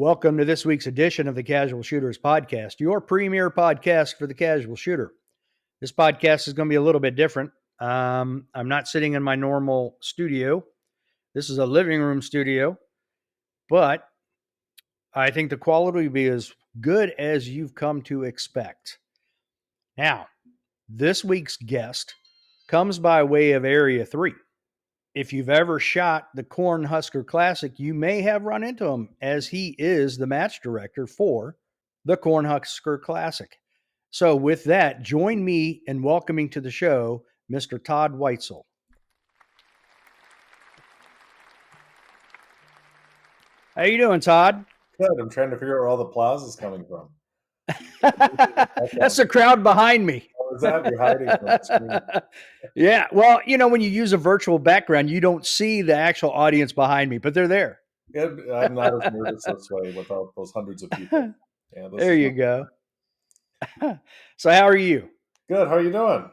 Welcome to this week's edition of the Casual Shooters Podcast, your premier podcast for the casual shooter. This podcast is going to be a little bit different. I'm not sitting in my normal studio. This is a living room studio, but I think the quality will be as good as you've come to expect. Now, this week's guest comes by way of Area 3. If you've ever shot the Cornhusker Classic, you may have run into him, as he is the match director for the Cornhusker Classic. So with that, join me in welcoming to the show Mr. Todd Woitzel. How you doing, Todd? Good. I'm trying to figure out where all the applause is coming from. That's the crowd behind me. What was that? You're hiding from the screen. Yeah. Well, when you use a virtual background, you don't see the actual audience behind me, but they're there. Yeah, I'm not as nervous this way without those hundreds of people. Yeah, there you go. So how are you? Good. How are you doing?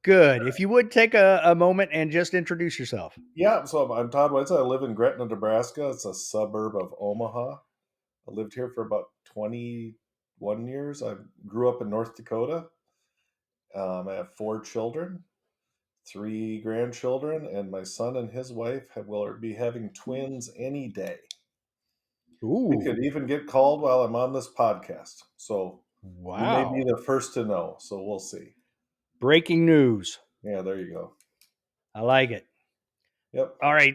Good. If you would take a moment and just introduce yourself. Yeah, so I'm Todd Woitzel. I live in Gretna, Nebraska. It's a suburb of Omaha. I lived here for about 21 years. I grew up in North Dakota. I have 4 children, 3 grandchildren, and my son and his wife will be having twins any day. Ooh. We could even get called while I'm on this podcast. So wow. You may be the first to know. So we'll see. Breaking news. Yeah, there you go. I like it. Yep. All right,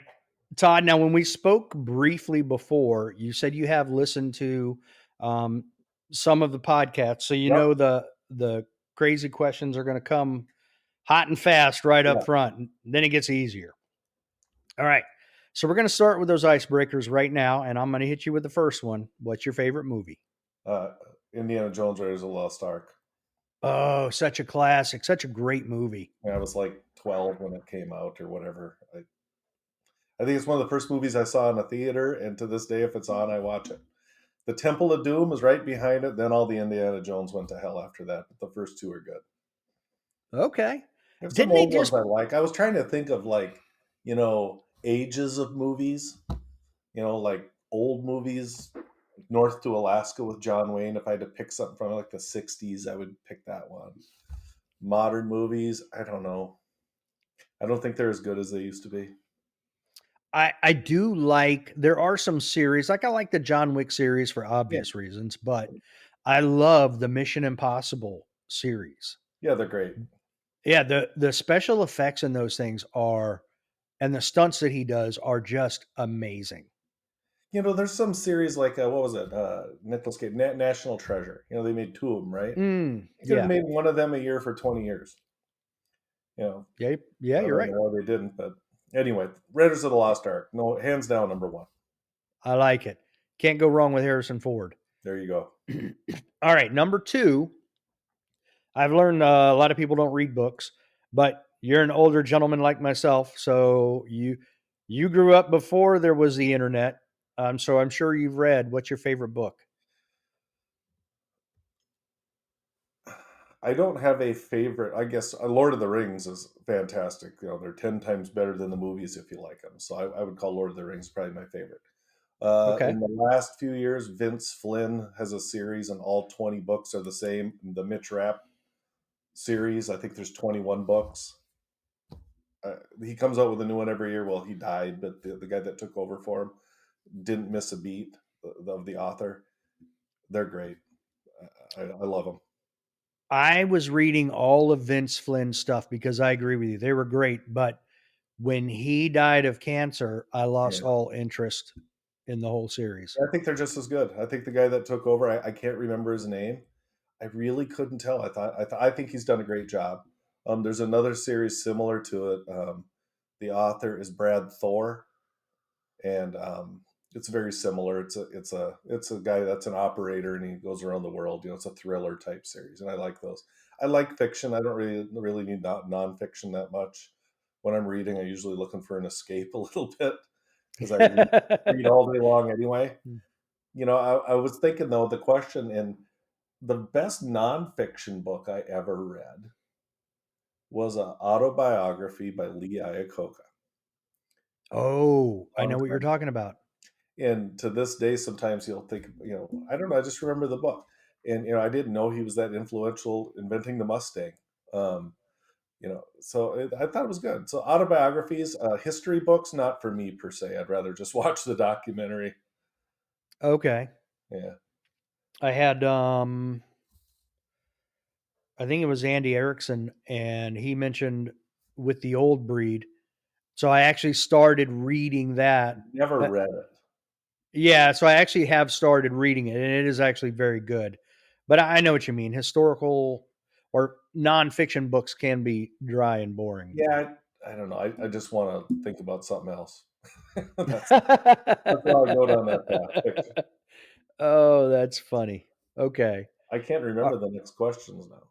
Todd. Now, when we spoke briefly before, you said you have listened to some of the podcasts, so you know the crazy questions are going to come hot and fast right up front, and then it gets easier. All right, so we're going to start with those icebreakers right now, and I'm going to hit you with the first one. What's your favorite movie? Indiana Jones Raiders of the Lost Ark. Oh, such a classic, such a great movie. I was like 12 when it came out or whatever. I think it's one of the first movies I saw in a theater, and to this day, if it's on, I watch it. The Temple of Doom is right behind it. Then all the Indiana Jones went to hell after that, but the first 2 are good. Okay. There's some old ones I like. I was trying to think of ages of movies, like old movies, North to Alaska with John Wayne. If I had to pick something from like the 60s, I would pick that one. Modern movies, I don't know. I don't think they're as good as they used to be. I do like, there are some series, like I like the John Wick series for obvious reasons, but I love the Mission Impossible series. Yeah, they're great. Yeah, the special effects in those things and the stunts that he does are just amazing. There's some series like, what was it? Nicolas Cage, National Treasure. They made 2 of them, right? They could have made one of them a year for 20 years. Yeah, you're right. No, they didn't, but anyway, Raiders of the Lost Ark. No, hands down, number 1. I like it. Can't go wrong with Harrison Ford. There you go. All right, number 2. I've learned a lot of people don't read books, but you're an older gentleman like myself, so you grew up before there was the internet, so I'm sure you've read. What's your favorite book? I don't have a favorite. I guess Lord of the Rings is fantastic. They're 10 times better than the movies if you like them. So I would call Lord of the Rings probably my favorite. Okay. In the last few years, Vince Flynn has a series, and all 20 books are the same. The Mitch Rapp series, I think there's 21 books. He comes out with a new one every year. Well, he died, but the guy that took over for him didn't miss a beat of the author. They're great. I love them. I was reading all of Vince Flynn's stuff because I agree with you. They were great, but when he died of cancer, I lost all interest in the whole series. I think they're just as good. I think the guy that took over, I can't remember his name. I really couldn't tell. I think he's done a great job. There's another series similar to it. The author is Brad Thor, and it's very similar. It's a guy that's an operator, and he goes around the world. It's a thriller type series, and I like those. I like fiction. I don't really need nonfiction that much. When I'm reading, I'm usually looking for an escape a little bit because I read all day long anyway. I was thinking though, the question, and the best nonfiction book I ever read was an autobiography by Lee Iacocca. Oh, I know what you're talking about. And to this day, sometimes you'll think, I don't know, I just remember the book. And, I didn't know he was that influential inventing the Mustang. Um, so I thought it was good. So autobiographies, history books, not for me per se. I'd rather just watch the documentary. Okay. Yeah. I had I think it was Andy Erickson, and he mentioned with the old breed. So I actually started reading that. Never Uh, read it. yeah, so I actually have started reading it, and it is actually very good. But I know what you mean. Historical or nonfiction books can be dry and boring. Yeah, I don't know. I just want to think about something else. That's why I go down that path. Fiction. Oh, that's funny. Okay. I can't Uh, remember the next questions now.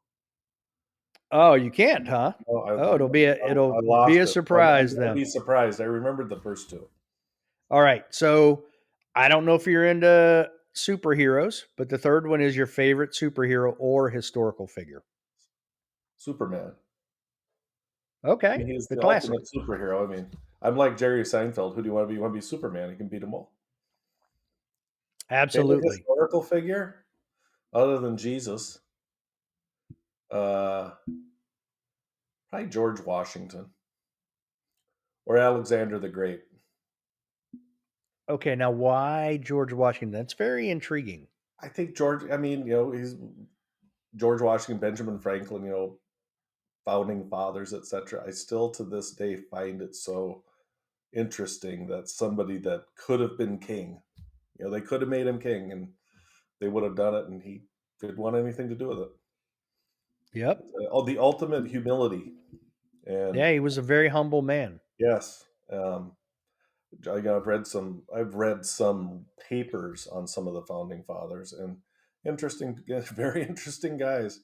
oh, you can't, huh? Oh, Oh, it'll I be lost a it. I'm surprise gonna then. be surprised. I remembered the first two. All right. So I don't know if you're into superheroes, but the third one is your favorite superhero or historical figure. Superman. I Okay. mean, he's The the classic. ultimate superhero. I mean, I'm like Jerry Seinfeld. Who do you want to be? You want to be Superman? He can beat them all. Favorite Absolutely. historical figure other than Jesus? Uh, Probably George Washington or Alexander the Great. Okay. Now, why George Washington? That's very intriguing. I think George. I mean, he's George Washington, Benjamin Franklin. Founding fathers, etc. I still to this day find it so interesting that somebody that could have been king, they could have made him king, and they would have done it, and he didn't want anything to do with it. Yep. Oh, the ultimate humility, and Yeah, he was a very humble man. yes, I've read some papers on some of the founding fathers, and interesting, very interesting guys,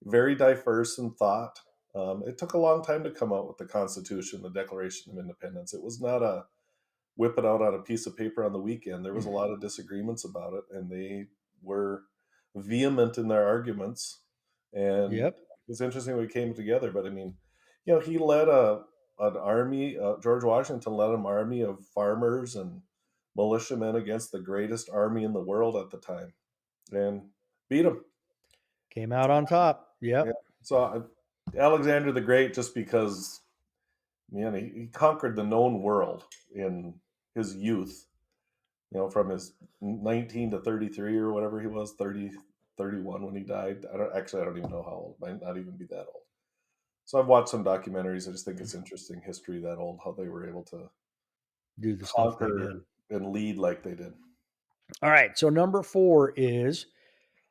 very diverse in thought. It took a long time to come out with the Constitution, the Declaration of Independence. It was not a whip it out on a piece of paper on the weekend. There was a lot of disagreements about it, and they were vehement in their arguments. And Yep. it was interesting we came together. But I mean, he led an army. George Washington led an army of farmers and militiamen against the greatest army in the world at the time, and beat them. Came out on top. Yeah. Yep. So Alexander the Great, just because man, he conquered the known world in his youth, from his 19 to 33 or whatever he was, 31 when he died. I don't even know how old, might not even be that old. So I've watched some documentaries. I just think it's interesting history that old, how they were able to Do the stuff they did. conquer and lead like they did. All right. So number 4 is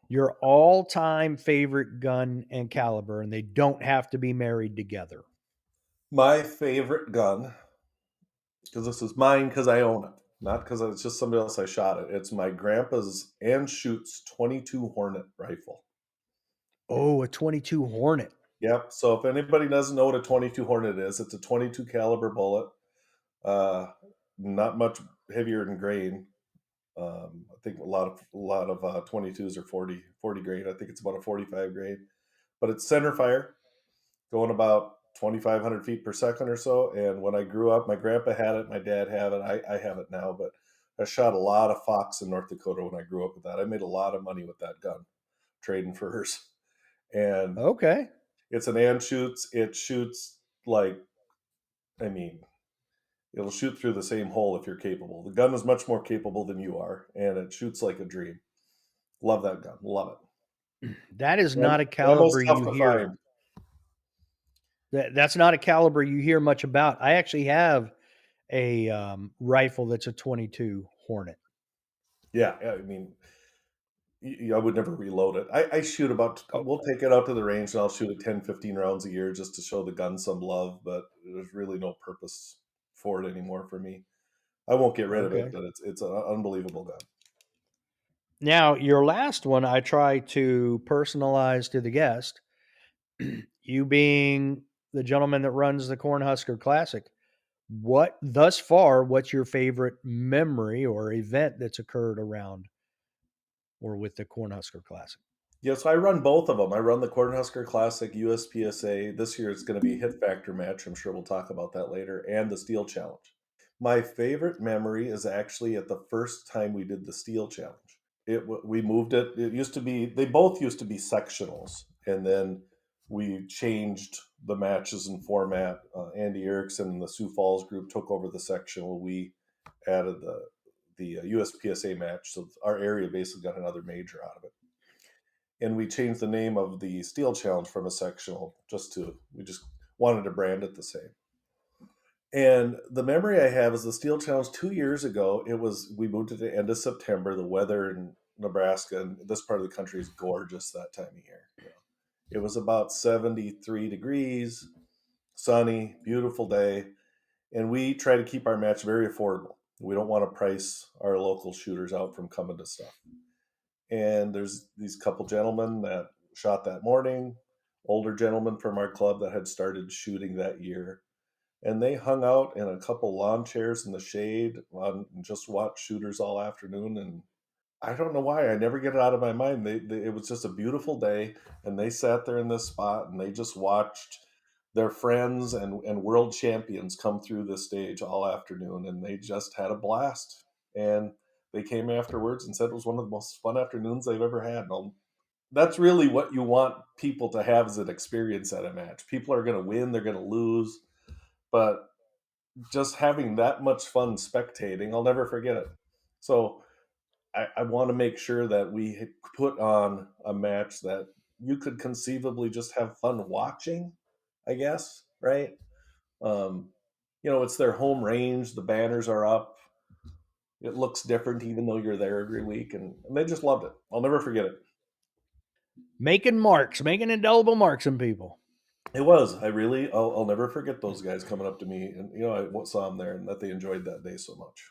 your all-time favorite gun and caliber, and they don't have to be married together. My favorite gun, because this is mine because I own it, not because it's just somebody else I shot it. It's my grandpa's Anschutz 22 Hornet rifle. Oh, a 22 Hornet. Yep. So if anybody doesn't know what a 22 Hornet is, it's a 22 caliber bullet. Uh, Not much heavier than grain. I think a lot of 22s are 40 grain. I think it's about a 45 grain, but it's center fire, going about 2,500 feet per second or so. And when I grew up, my grandpa had it, my dad had it, I have it now. But I shot a lot of fox in North Dakota when I grew up with that. I made a lot of money with that gun, trading furs. And Okay. it's an Anschutz. It shoots like, I mean, it'll shoot through the same hole if you're capable. The gun is much more capable than you are, and it shoots like a dream. Love that gun. Love That is it. And not a almost caliber tough you to hear. find. That's not a caliber you hear much about. I actually have a rifle that's a 22 Hornet. Yeah, yeah, I mean, I would never reload it. I shoot about, Oh, we'll take it out to the range and I'll shoot it 10, 15 rounds a year just to show the gun some love, but there's really no purpose for it anymore for me. I won't get rid of it, okay. but it's an unbelievable gun. Now, your last one, I try to personalize to the guest. You being the gentleman that runs the Cornhusker Classic, what's your favorite memory or event that's occurred around or with the Cornhusker Classic? Yeah, so I run both of them. I run the Cornhusker Classic, USPSA. This year it's going to be a hit factor match. I'm sure we'll talk about that later, and the Steel Challenge. My favorite memory is actually at the first time we did the steel challenge. We moved it. It used to be they both used to be sectionals, and then we changed the matches and format. Andy Erickson and the Sioux Falls group took over the sectional. We added the USPSA match, so our area basically got another major out of it. And we changed the name of the steel challenge from a sectional we just wanted to brand it the same. And the memory I have is the steel challenge 2 years ago. We moved at the end of September. The weather in Nebraska and this part of the country is gorgeous that time of year. It was about 73 degrees, sunny, beautiful day. And we try to keep our match very affordable. We don't want to price our local shooters out from coming to stuff. And there's these couple gentlemen that shot that morning, older gentlemen from our club that had started shooting that year, and they hung out in a couple lawn chairs in the shade and just watched shooters all afternoon. And I don't know why, I never get it out of my mind. It was just a beautiful day, and they sat there in this spot and they just watched their friends and world champions come through this stage all afternoon, and they just had a blast. And they came afterwards and said it was one of the most fun afternoons they've ever had. That's really what you want people to have as an experience at a match. People are going to win, they're going to lose, but just having that much fun spectating, I'll never forget it. So I want to make sure that we put on a match that you could conceivably just have fun watching, I guess, right? Um, it's their home range, the banners are up. It looks different even though you're there every week, and they just loved it. I'll never forget it. Making marks, making indelible marks in people. It was. I'll never forget those guys coming up to me, and I saw them there and that they enjoyed that day so much.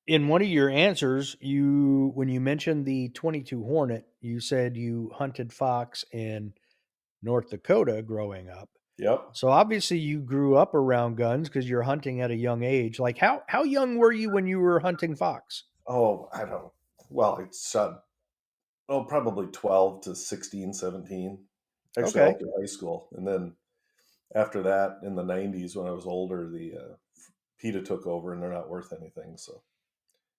In one of your answers, when you mentioned the 22 Hornet, you said you hunted fox in North Dakota growing up. Yep. So obviously you grew up around guns because you're hunting at a young age. Like how young were you when you were hunting fox? Oh, I don't. Well, I shot probably 12 to 16, 17. Actually, all Okay. through high school, and then after that, in the '90s, when I was older, the PETA took over, and they're not worth anything. So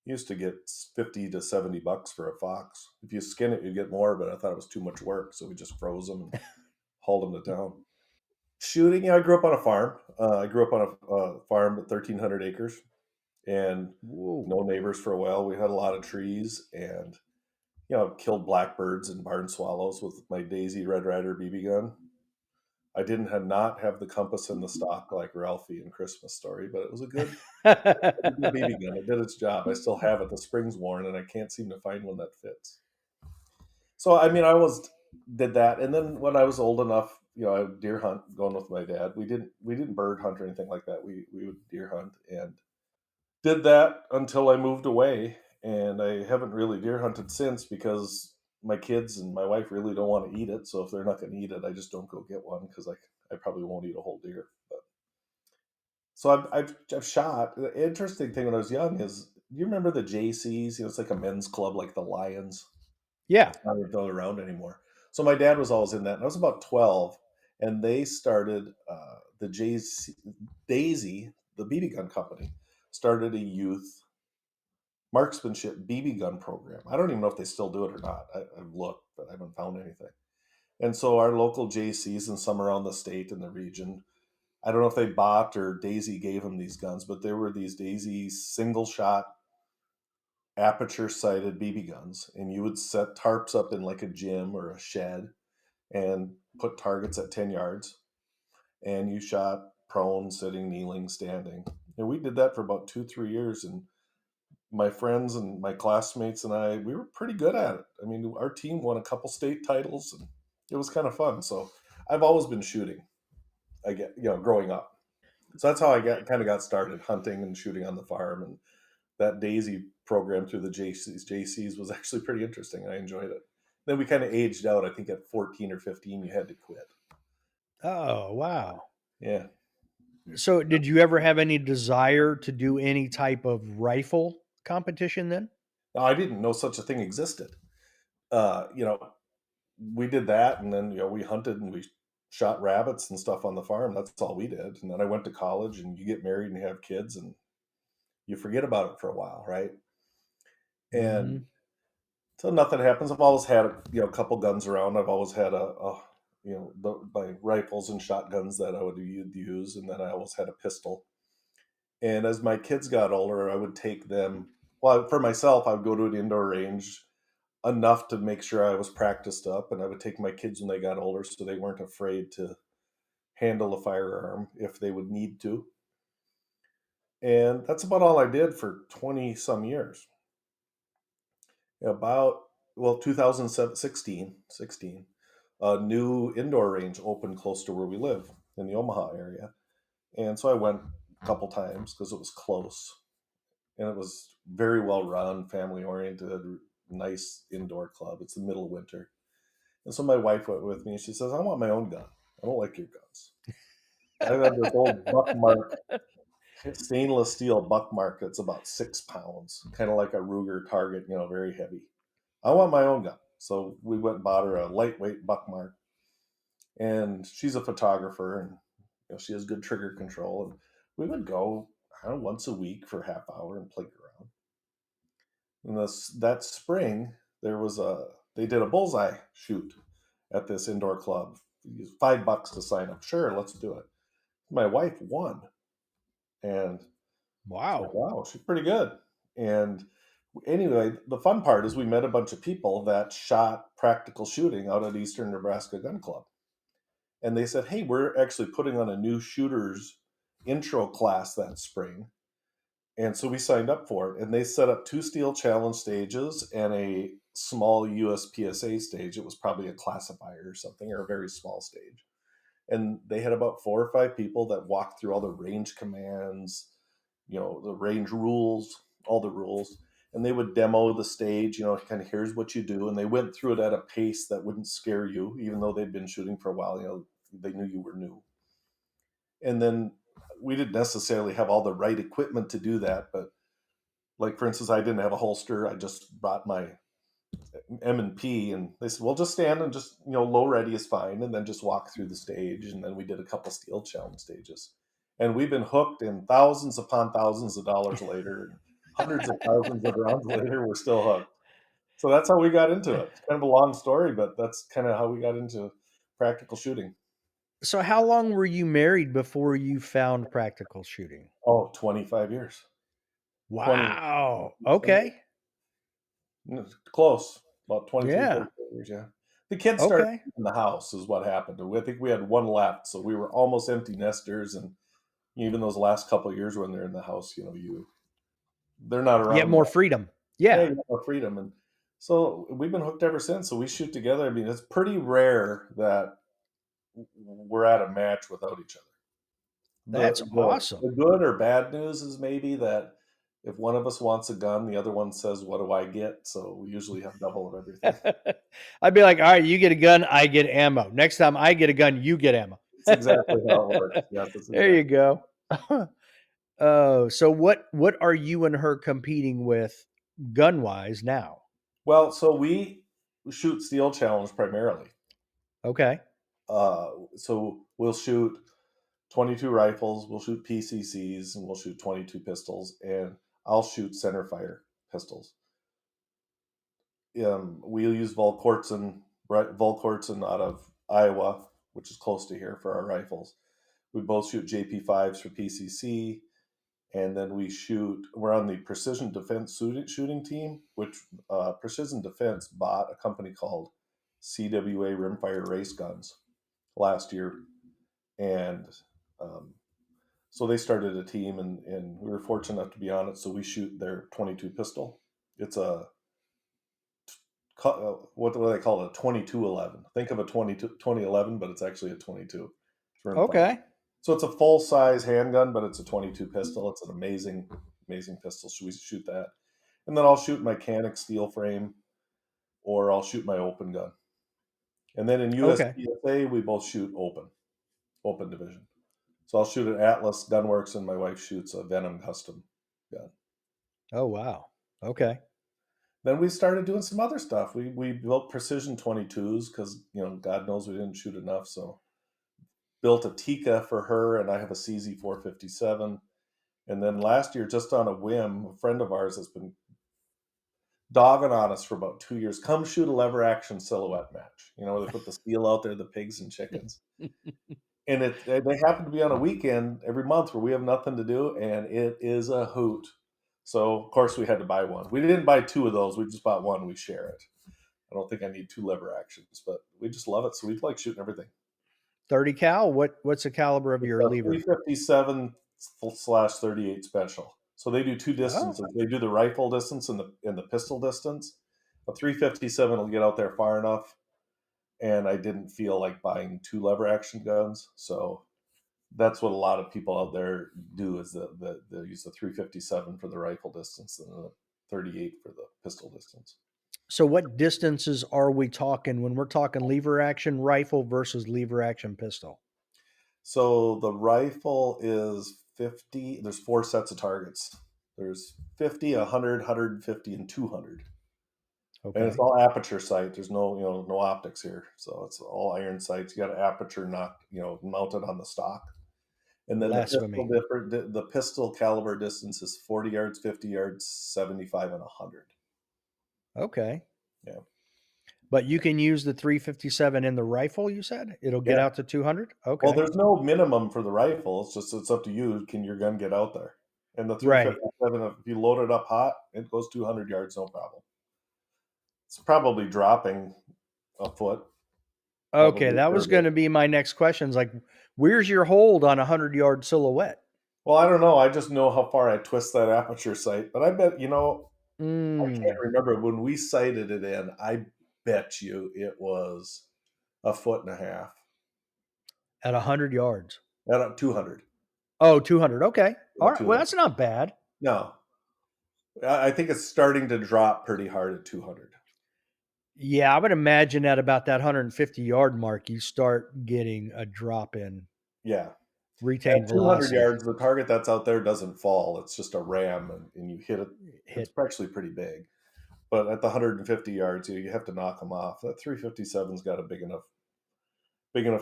you used to get 50 to 70 bucks for a fox. If you skin it, you get more, but I thought it was too much work, so we just froze them and hauled them to town. Shooting, yeah, I grew up on a farm. I grew up on a farm with 1,300 acres and Whoa. no neighbors for a while. We had a lot of trees and, killed blackbirds and barn swallows with my Daisy Red Ryder BB gun. I didn't have not have the compass in the stock like Ralphie in Christmas Story, but it was a good BB gun. It did its job. I still have it. The spring's worn, and I can't seem to find one that fits. So I mean, I was did that, and then when I was old enough, I would deer hunt going with my dad. We didn't bird hunt or anything like that. We would deer hunt and did that until I moved away, and I haven't really deer hunted since because my kids and my wife really don't want to eat it. So if they're not going to eat it, I just don't go get one because I probably won't eat a whole deer. But so I've shot. The interesting thing when I was young is, do you remember the JCs? It's like a men's club, like the Lions. Yeah. It's not even around anymore. So my dad was always in that, and I was about 12, and they started the JC Daisy, the BB gun company, started a youth marksmanship BB gun program. I don't even know if they still do it or not. I've looked, but I haven't found anything. And so our local JCs and some around the state and the region, I don't know if they bought or Daisy gave them these guns, but there were these Daisy single shot aperture sighted BB guns, and you would set tarps up in like a gym or a shed and put targets at 10 yards, and you shot prone, sitting, kneeling, standing. And we did that for about 2, 3 years, and my friends and my classmates and we were pretty good at it. I mean, our team won a couple state titles, and it was kind of fun. So I've always been shooting. I get, growing up. So that's how I got started hunting and shooting on the farm. And that Daisy program through the JCs was actually pretty interesting. I enjoyed it. Then we kind of aged out. I think at 14 or 15, you had to quit. Oh, wow. Yeah. So did you ever have any desire to do any type of rifle competition then? Now, I didn't know such a thing existed. Uh, you know, we did that, and then we hunted and we shot rabbits and stuff on the farm. That's all we did. And then I went to college, and you get married and you have kids, and you forget about it for a while, right? And Hmm. so nothing happens. I've always had a couple guns around. I've always had my rifles and shotguns that I would use, and then I always had a pistol. And as my kids got older, I would take them. Well, for myself, I would go to an indoor range enough to make sure I was practiced up, and I would take my kids when they got older so they weren't afraid to handle a firearm if they would need to. And that's about all I did for 20 some years. About, well, 2016, a new indoor range opened close to where we live in the Omaha area. And so I went a couple times because it was close and it was very well run, family oriented, nice indoor club. It's the middle of winter. And so my wife went with me and she says, I want my own gun. I don't like your guns. I have this old Buckmark stainless steel Buckmark that's about 6 pounds, kind of like a Ruger target, very heavy. I want my own gun. So we went and bought her a lightweight Buckmark. And she's a photographer and she has good trigger control. And we would go, I don't know, once a week for a half hour and play around. And that spring, they did a bullseye shoot at this indoor club. $5 to sign up. Sure, let's do it. My wife won. And it's like, Wow. wow, she's pretty good. And anyway, the fun part is we met a bunch of people that shot practical shooting out at Eastern Nebraska Gun Club. And they said, hey, we're actually putting on a new shooters intro class that spring. And so we signed up for it. And they set up 2 steel challenge stages and a small USPSA stage. It was probably a classifier or something, or a very small stage. And they had about 4 or 5 people that walked through all the range commands, the range rules, all the rules. And they would demo the stage, kind of here's what you do. And they went through it at a pace that wouldn't scare you, even though they'd been shooting for a while, they knew you were new. And then we didn't necessarily have all the right equipment to do that. But like, for instance, I didn't have a holster. I just brought my M&P, and they said, well, just stand and just, low ready is fine. And then just walk through the stage. And then we did a couple steel challenge stages. And we've been hooked, and thousands upon thousands of dollars later, and hundreds of thousands of rounds later, we're still hooked. So that's how we got into it. It's kind of a long story, but that's kind of how we got into practical shooting. So how long were you married before you found practical shooting? Oh, 25 years. 20, Wow. Okay. close, about 23, Yeah. 34 years, yeah. The kids started Okay. in the house is what happened. I think we had one left, so we were almost empty nesters, and even those last couple of years when they're in the house, they're not You have around. more freedom. Yeah, Yeah. you have more freedom, and so we've been hooked ever since. So we shoot together. I mean, it's pretty rare that we're at a match without each other. That's The awesome. good or bad news is maybe that if one of us wants a gun, the other one says, "What do I get?" So we usually have double of everything. I'd be like, all right, you get a gun, I get ammo. Next time I get a gun, you get ammo. It's exactly how it works. Yes, it's There you exactly. go. Oh, so what are you and her competing with gun wise now? Well, so we shoot steel challenge primarily. Okay. So we'll shoot 22 rifles, we'll shoot PCCs, and we'll shoot 22 pistols, and I'll shoot center fire pistols. We'll use Volkortsen out of Iowa, which is close to here for our rifles. We both shoot JP5s for PCC, and then we're on the Precision Defense shooting team, which Precision Defense bought a company called CWA Rimfire Race Guns last year. And um, so they started a team, and we were fortunate enough to be on it. So we shoot their 22 pistol. It's what do they call it? A 2211. Think of a 2011, but it's actually a 22. It's rimfire. Okay. So it's a full size handgun, but it's a 22 pistol. It's an amazing, amazing pistol. So we shoot that. And then I'll shoot my Canic steel frame, or I'll shoot my open gun. And then in Okay. USPSA, we both shoot open division. So I'll shoot an Atlas Gunworks, and my wife shoots a Venom custom gun. Oh wow. Okay. Then we started doing some other stuff. We built precision 22s because God knows we didn't shoot enough. So built a Tika for her, and I have a CZ 457. And then last year, just on a whim, a friend of ours has been dogging on us for about 2 years. Come shoot a lever action silhouette match. You know, where they put the steel out there, the pigs and chickens. And they happen to be on a weekend every month where we have nothing to do, and it is a hoot. So of course we had to buy one. We didn't buy two of those. We just bought one. We share it. I don't think I need two lever actions, but we just love it. So we like shooting everything. 30 cal. What's the caliber of It's your a lever? 357 slash 38 special. So they do two Oh, distances. They do the rifle distance and the pistol distance. A 357 will get out there far enough, and I didn't feel like buying two lever action guns, so that's what a lot of people out there do is they use the 357 for the rifle distance and the 38 for the pistol distance. so what distances are we talking when we're talking lever action rifle versus lever action pistol? So the rifle is 50. There's four sets of targets. There's 50, 100, 150, and 200. And it's Okay. all aperture sight. There's no optics here. So it's all iron sights. You got an aperture mounted on the stock. And then Blasphemy. the pistol caliber distance is 40 yards, 50 yards, 75, and 100. Okay. Yeah. But you can use the 357 in the rifle, you said? It'll get Yeah. out to 200? Well, Okay. there's no minimum for the rifle. It's up to you. Can your gun get out there? And the Right. 357, if you load it up hot, it goes 200 yards, no problem. It's probably dropping a foot, Okay, probably that was 30. going to be my next question. Is like, where's your hold on a 100-yard silhouette? Well, I don't know. I just know how far I twist that aperture sight. But I bet, I can't Mm, remember when we sighted it in. I bet you it was a foot and a half at 100 yards. at 200. Oh, 200. Okay. All Yeah, right. Well, 200. that's not bad. No, I think it's starting to drop pretty hard at 200. Yeah, I would imagine at about that 150-yard mark, you start getting a drop in Yeah. At retained 200 velocity. yards, the target that's out there doesn't fall. It's just a ram, and you hit it. It's Hit. actually pretty big. But at the 150 yards, you have to knock them off. That 357's got a big enough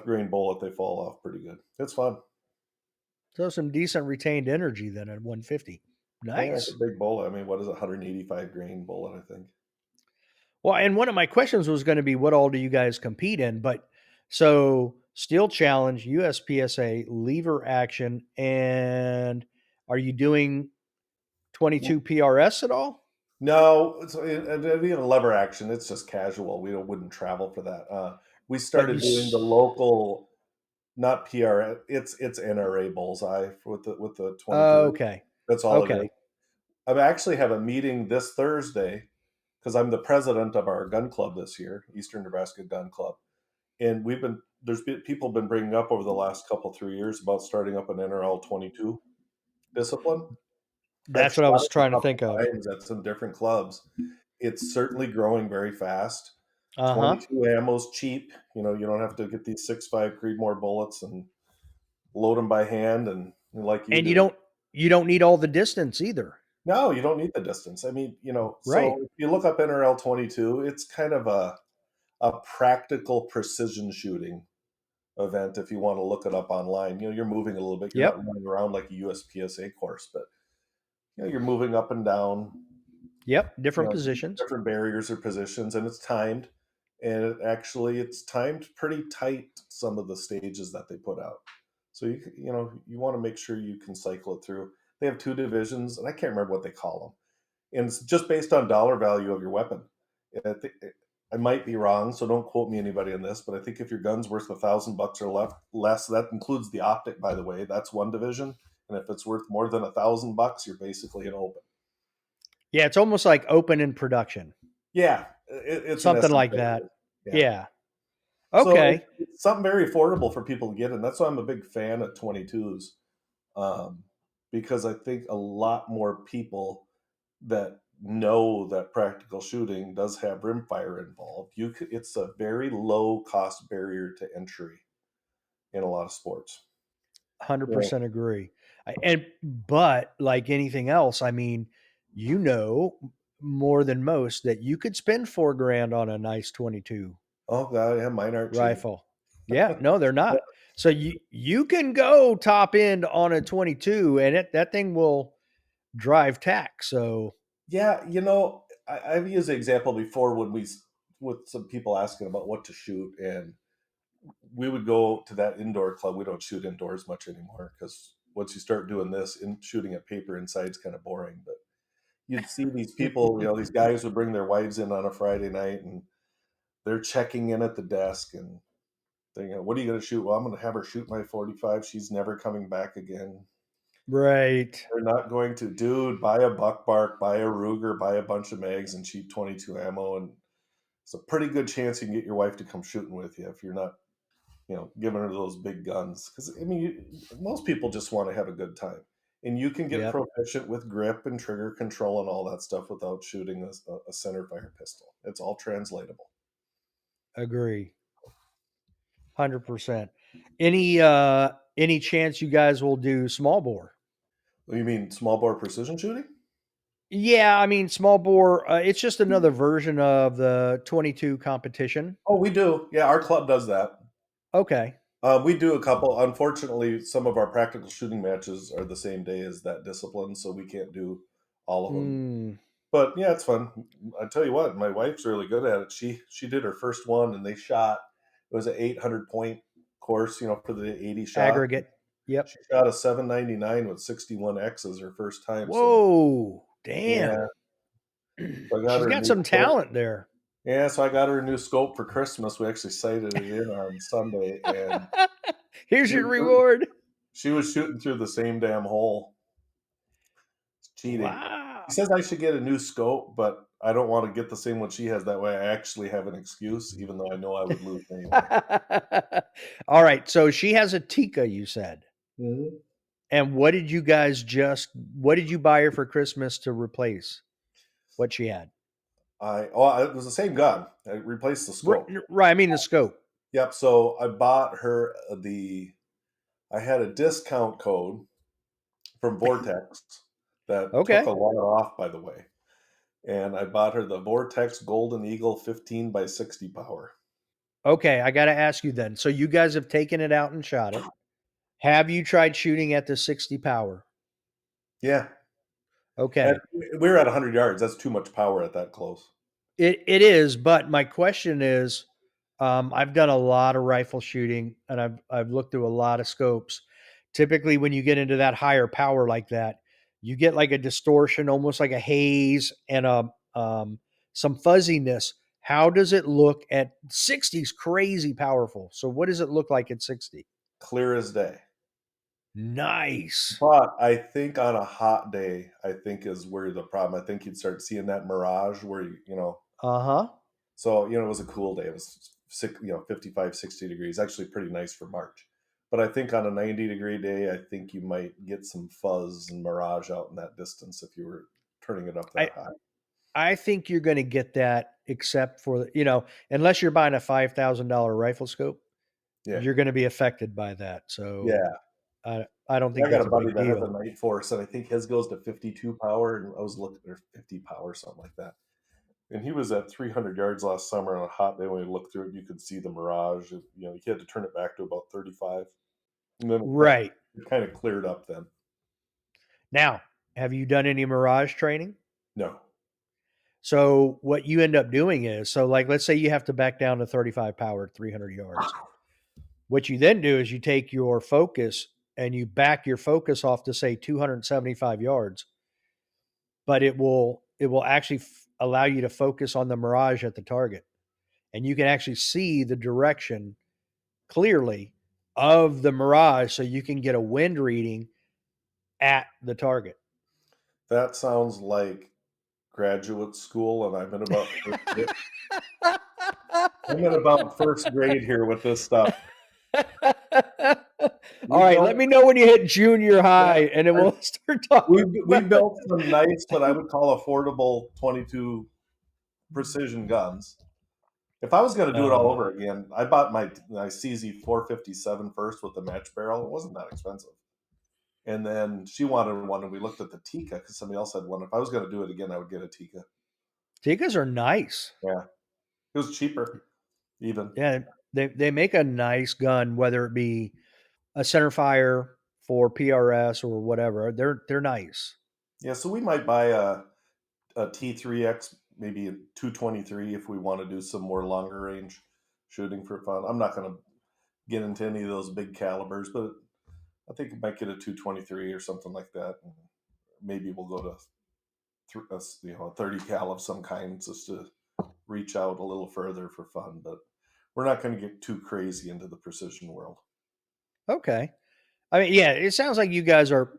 green bullet. They fall off pretty good. It's fun. So some decent retained energy then at 150. Oh yeah, it's a Nice. big bullet. I mean, what is it? 185 grain bullet, I think. Well, and one of my questions was going to be what all do you guys compete in? But so Steel Challenge, USPSA, lever action, and are you doing 22 PRS at all? No, even lever action. It's just casual. Wouldn't travel for that. We But you started doing the local, not PR. It's NRA bullseye with the 22. okay. That's all it is. Okay. I actually have a meeting this Thursday because I'm the president of our gun club this year, Eastern Nebraska Gun Club, and people been bringing up over the last couple 3 years about starting up an NRL 22 discipline. I've That's what I shot was it a trying to couple think of. times at some different clubs. It's certainly growing very fast. Uh-huh. 22 ammo's cheap. You don't have to get these 6.5 Creedmoor bullets and load them by hand and like you And do. you don't need all the distance either. No, you don't need the distance. I mean, Right. so if you look up NRL 22, it's kind of a practical precision shooting event if you want to look it up online. You're moving a little bit. You're not Yep. running around like a USPSA course, but you're moving up and down, Yep. you Different know, positions. different barriers or positions, and it's timed. And it's timed pretty tight. Some of the stages that they put out, so you want to make sure you can cycle it through. They have two divisions, and I can't remember what they call them, and it's just based on dollar value of your weapon. I think I might be wrong, so don't quote me anybody on this, but I think if your gun's worth $1,000 or less, that includes the optic, by the way. That's one division, and if it's worth more than $1,000, you're basically an open. Yeah, it's almost like open in production. Yeah, it's an Something like SMK. that. Yeah. Yeah. So Okay. it's something very affordable for people to get, and that's why I'm a big fan of 22s, um, because I think a lot more people that know that practical shooting does have rimfire involved. It's a very low cost barrier to entry in a lot of sports. Yeah. 100% agree. But like anything else, I mean, you know more than most that you could spend 4 grand on a nice 22 Oh god, yeah, mine aren't cheap. rifle. Yeah, no, they're not. So you can go top end on a 22, and that thing will drive tack. So Yeah, I've used the example before when with some people asking about what to shoot, and we would go to that indoor club. We don't shoot indoors much anymore because once you start doing this, shooting at paper inside is kind of boring. But you'd see these people, these guys would bring their wives in on a Friday night, and they're checking in at the desk, and they go, "What are you going to shoot?" Well, I'm going to have her shoot my 45. She's never coming back again. right. They're not going to, dude, buy a buck bark, buy a Ruger, buy a bunch of mags and cheap 22 ammo, and it's a pretty good chance you can get your wife to come shooting with you if you're not, giving her those big guns. Because I mean, most people just want to have a good time, and you can get Yep. proficient with grip and trigger control and all that stuff without shooting a center fire pistol. It's all translatable. Agree. 100%. Any chance you guys will do small bore? You mean small bore precision shooting? Yeah, I mean small bore. It's just another version of the 22 competition. Oh, we do. Yeah, our club does that. Okay. We do a couple. Unfortunately, some of our practical shooting matches are the same day as that discipline, so we can't do all of them. Mm, But yeah, it's fun. I tell you what, my wife's really good at it. She did her first one, and they shot. It was an 800 point course, for the 80 shot. aggregate. Yep. She shot a 799 with 61 X's her first time. So Whoa. yeah, Damn. so I got She's her a got new some scope. talent there. Yeah, so I got her a new scope for Christmas. We actually sighted it in on Sunday, and Here's she your was shooting, reward. she was shooting through the same damn hole. Cheating. She Wow. says I should get a new scope, but I don't want to get the same one she has. That way I actually have an excuse, even though I know I would lose anyway. All right. So she has a Tika, you said. Mhm. And what did you buy her for Christmas to replace what she had? It was the same gun. I replaced the Right. scope. Right. I mean, the scope. Yep. So I bought her I had a discount code from Vortex that took a Okay. lot off, by the way. And I bought her the Vortex Golden Eagle 15 by 60 power. Okay. I got to ask you then. So you guys have taken it out and shot it. Have you tried shooting at the 60 power? Yeah. And Okay. we were at 100 yards. That's too much power at that close. It is, but my question is, I've done a lot of rifle shooting, and I've looked through a lot of scopes. Typically, when you get into that higher power like that, you get like a distortion, almost like a haze, and some fuzziness. How does it look at 60's crazy powerful? So what does it look like at 60? Clear as day. Nice. But I think on a hot day, I think is where the problem. I think you'd start seeing that mirage where Uh huh. so it was a cool day. It was 55, 60 degrees. Actually pretty nice for March. But I think on a 90-degree day, I think you might get some fuzz and mirage out in that distance if you were turning it up I that high. I think you're going to get that, except for unless you're buying a $5,000 rifle scope, Yeah. you're going to be affected by that. So Yeah. I don't think I got that's a a buddy big that has a deal. Night Force, and I think his goes to 52 power, and I was looking at 50 power, something like that. And he was at 300 yards last summer on a hot day. When you looked through it, you could see the mirage. He had to turn it back to about 35, and then Right. it kind of cleared up. Then Now, have you done any Mirage training? no, So what you end up doing is, so like, let's say you have to back down to 35 power, 300 yards. What you then do is you take your focus and you back your focus off to say 275 yards, but it will actually allow you to focus on the Mirage at the target, and you can actually see the direction clearly of the Mirage, so you can get a wind reading at the target. that sounds like graduate school, and I'm in about first grade here with this stuff. All We right, let built, me know when you hit junior yeah, high, and then our- we'll start talking we about built some nice, what I would call affordable 22 precision guns. If I was going to do it all uh, over again, I bought my CZ 457 first with the match barrel. It wasn't that expensive. And then she wanted one, and we looked at the Tika because somebody else had one. If I was going to do it again, I would get a Tika. Tikas are nice. Yeah, it was cheaper, even. Yeah, they make a nice gun, whether it be. a center fire for PRS or whatever. They're nice. Yeah, so we might buy a T3X, maybe a 223 if we want to do some more longer range shooting for fun. I'm not going to get into any of those big calibers, but I think we might get a 223 or something like that. And maybe we'll go to a 30 cal of some kind just to reach out a little further for fun. But we're not going to get too crazy into the precision world. Okay. I mean, yeah, it sounds like you guys are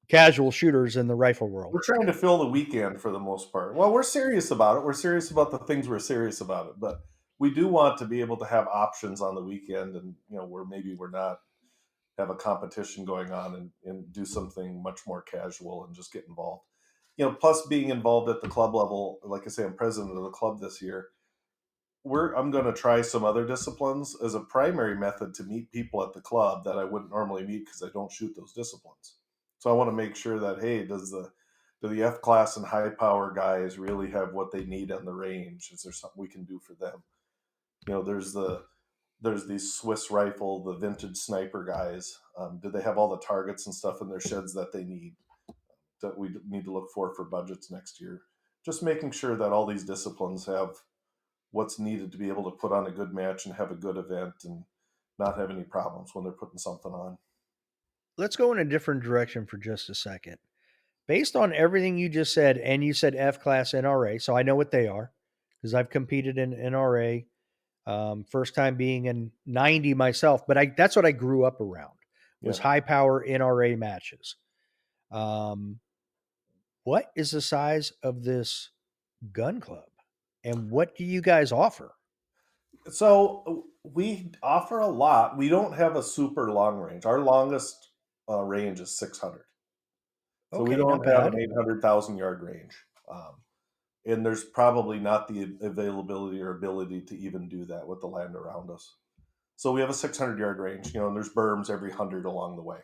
casual shooters in the rifle world. We're trying to fill the weekend for the most part. Well, we're serious about it. We're serious about the things we're serious about it, but we do want to be able to have options on the weekend, and where maybe we're not have a competition going on, and do something much more casual and just get involved. Plus being involved at the club level, like I say, I'm president of the club this year. I'm going to try some other disciplines as a primary method to meet people at the club that I wouldn't normally meet because I don't shoot those disciplines. So I want to make sure that, hey, do the F class and high power guys really have what they need on the range? Is there something we can do for them? There's these Swiss rifle, the vintage sniper guys. Do they have all the targets and stuff in their sheds that they need, that we need to look for budgets next year? Just making sure that all these disciplines have what's needed to be able to put on a good match and have a good event and not have any problems when they're putting something on. Let's go in a different direction for just a second. Based on everything you just said, and you said F class NRA, so I know what they are because I've competed in NRA. First time being in 90 myself, but that's what I grew up around was Yeah. high power NRA matches. Um, what is the size of this gun club, and what do you guys offer? So we offer a lot. We don't have a super long range. Our longest range is 600. So we Okay, not don't have an bad. 800,000 yard range. And there's probably not the availability or ability to even do that with the land around us. So we have a 600-yard range, and there's berms every 100 along the way.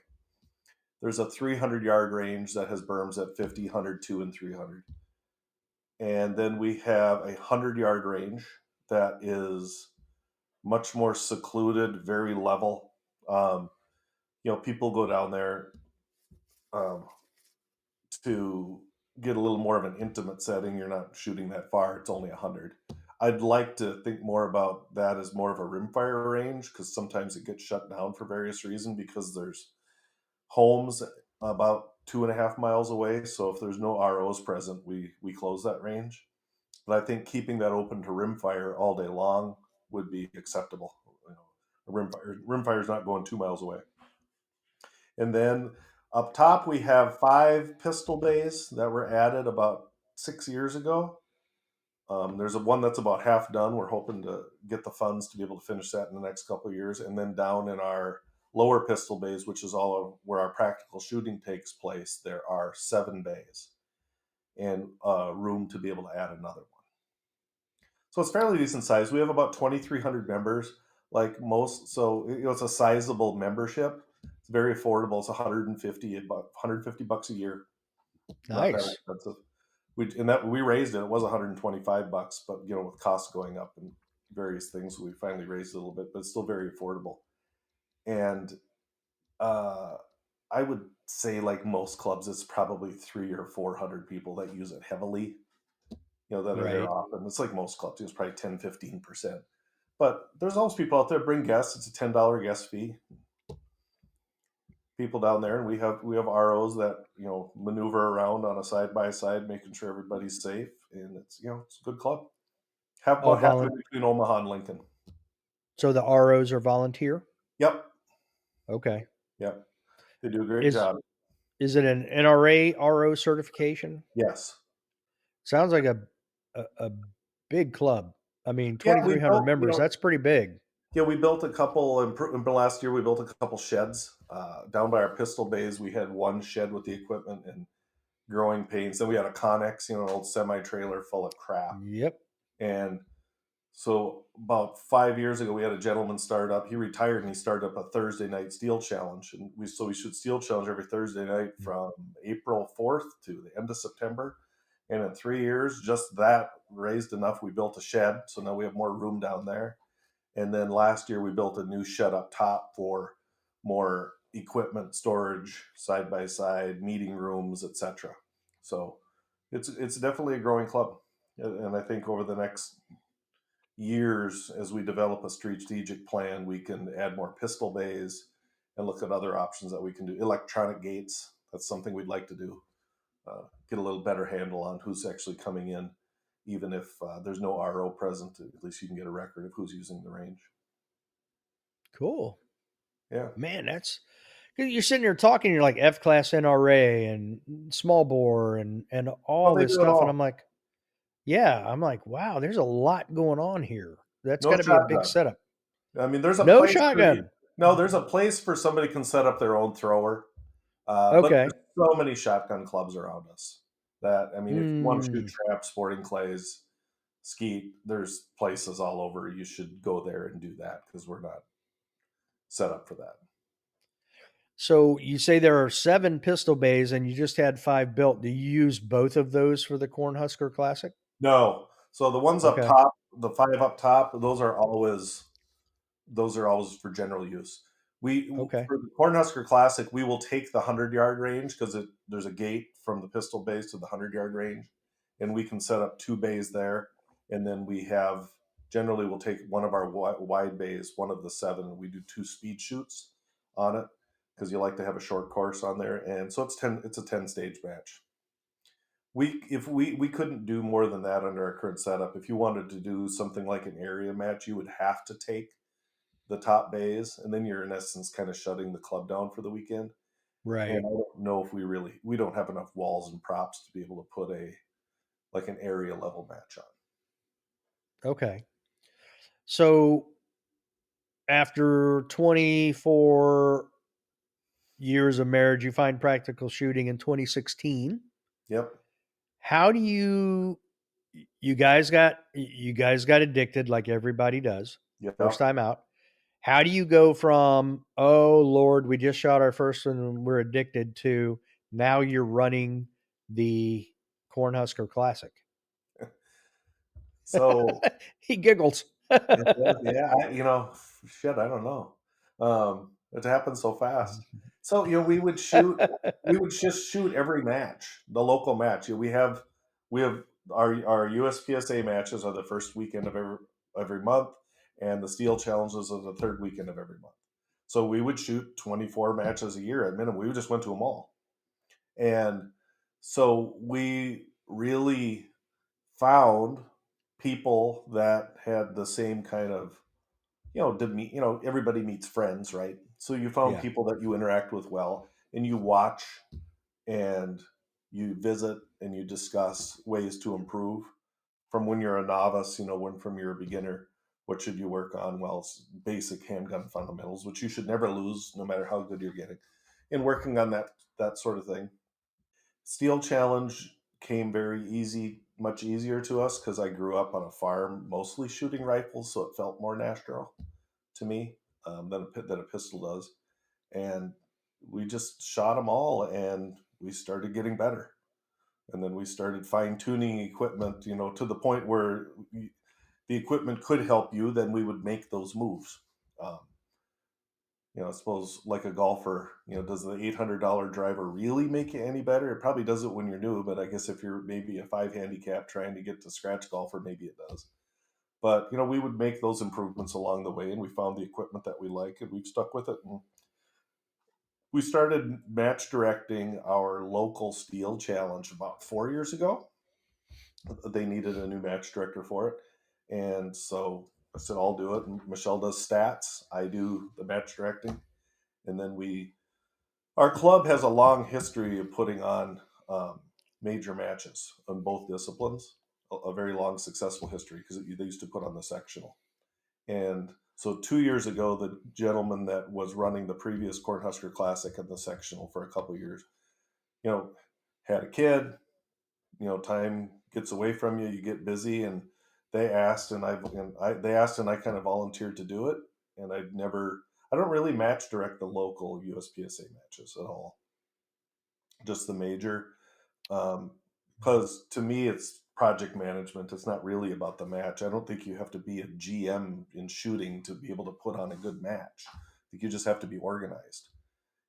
There's a 300-yard range that has berms at 50, 100, 2, and 300. And then we have a 100-yard range that is much more secluded, very level. People go down there um, to get a little more of an intimate setting. You're not shooting that far. It's only 100. I'd like to think more about that as more of a rimfire range, because sometimes it gets shut down for various reasons because there's homes about 2.5 miles away. So if there's no ROs present, we close that range. But I think keeping that open to rimfire all day long would be acceptable. A rimfire is not going 2 miles away. And then up top, we have 5 pistol bays that were added about 6 years ago. There's one that's about half done. We're hoping to get the funds to be able to finish that in the next couple of years. And then down in our lower pistol bays, which is all of where our practical shooting takes place, there are 7 bays and room to be able to add another one. So it's fairly decent size. We have about 2,300 members, like most. So it's a sizable membership. It's very affordable. It's 150 bucks a year. Not that Nice. expensive. We raised it. It was 125 bucks, but with costs going up and various things, we finally raised it a little bit. But it's still very affordable. And uh, I would say, like most clubs, it's probably 300 or 400 people that use it heavily. That are there Right. often. It's like most clubs. It's probably 10-15%. But there's always people out there bring guests. It's a $10 guest fee. People down there, and we have ROs that maneuver around on a side by side, making sure everybody's safe, and it's a good club. Have All about halfway volunteer. between Omaha and Lincoln. So the ROs are volunteer. Yep, Okay. yep, they do a great Is job. is it an NRA RO certification? Yes, Sounds like a big club. I mean, yeah, we 2,300 built members. That's pretty big. we built a couple. Last year, we built a couple sheds down by our pistol bays. We had one shed with the equipment and growing pains. Then we had a Connex, an old semi trailer full of crap. Yep. And so about 5 years ago, we had a gentleman start up. He retired and he started up a Thursday night steel challenge. And we shoot steel challenge every Thursday night from April 4th to the end of September. And in 3 years, just that raised enough. We built a shed. So now we have more room down there. And then last year we built a new shed up top for more equipment storage, side by side, meeting rooms, etc. So it's definitely a growing club, and I think over the next years, as we develop a strategic plan, we can add more pistol bays and look at other options that we can do. Electronic gates, that's something we'd like to do. Get a little better handle on who's actually coming in, even if there's no RO present. At least you can get a record of who's using the range. Cool. Yeah. Man, that's 'cause you're sitting there talking, you're like F class NRA and small bore and Well, all they this do it stuff. And all. I'm like, yeah, I'm like, wow, there's a lot going on here. That's No got to be a big shotgun. setup. I mean, there's a No place for you. shotgun. No, there's a place for somebody can set up their own thrower. But Okay. there's so many shotgun clubs around us that, I mean, if you want to shoot Mm. trap, sporting clays, skeet, there's places all over. You should go there and do that because we're not set up for that. So you say there are 7 pistol bays and you just had 5 built. Do you use both of those for the Cornhusker Classic? No. So the ones up Okay. top, the five up top, those are always for general use. We Okay. For the Cornhusker Classic, we will take the 100-yard range because there's a gate from the pistol bays to the 100-yard range, and we can set up 2 bays there. And then we have generally we'll take one of our wide bays, one of the 7, and we do 2 speed shoots on it because you like to have a short course on there. And so it's a 10 stage match. We couldn't do more than that under our current setup. If you wanted to do something like an area match, you would have to take the top bays, and then you're in essence kind of shutting the club down for the weekend. And Right. I don't know if we don't have enough walls and props to be able to put an area level match on. Okay. So after 24 years of marriage, you find practical shooting in 2016. Yep. How do you guys got addicted like everybody does first Yep. time out. How do you go from, oh Lord, we just shot our first one and we're addicted to now you're running the Cornhusker Classic? So He giggles. yeah, shit, I don't know. It happened so fast. So we would just shoot every match, the local match. We have our USPSA matches are the first weekend of every month, and the steel challenges are the third weekend of every month. So we would shoot 24 matches a year at minimum. We just went to them all, and so we really found people that had the same kind of everybody meets friends, right? So you found Yeah. people that you interact with well, and you watch and you visit and you discuss ways to improve from when you're a novice, when from you're a beginner, what should you work on? Well, it's basic handgun fundamentals, which you should never lose, no matter how good you're getting, and working on that sort of thing. Steel challenge came very easy, much easier to us because I grew up on a farm, mostly shooting rifles, so it felt more natural to me than a pistol does. And we just shot them all, and we started getting better. And then we started fine tuning equipment, to the point where the equipment could help you. Then we would make those moves. Um, I suppose like a golfer, does the $800 driver really make you any better? It probably does it when you're new, but I guess if you're maybe a 5 handicap trying to get to scratch golfer, maybe it does. But we would make those improvements along the way, and we found the equipment that we like, and we've stuck with it. And we started match directing our local steel challenge about 4 years ago. They needed a new match director for it, and so I said I'll do it. And Michelle does stats, I do the match directing, and then our club has a long history of putting on major matches on both disciplines. A very long successful history because they used to put on the sectional. And so 2 years ago, the gentleman that was running the previous Cornhusker Classic and the sectional for a couple of years, you know, had a kid. Time gets away from you. You get busy, and they asked, and I kind of volunteered to do it. And I don't really match direct the local USPSA matches at all, just the major. Because to me, it's project management. It's not really about the match. I don't think you have to be a GM in shooting to be able to put on a good match. I think you just have to be organized.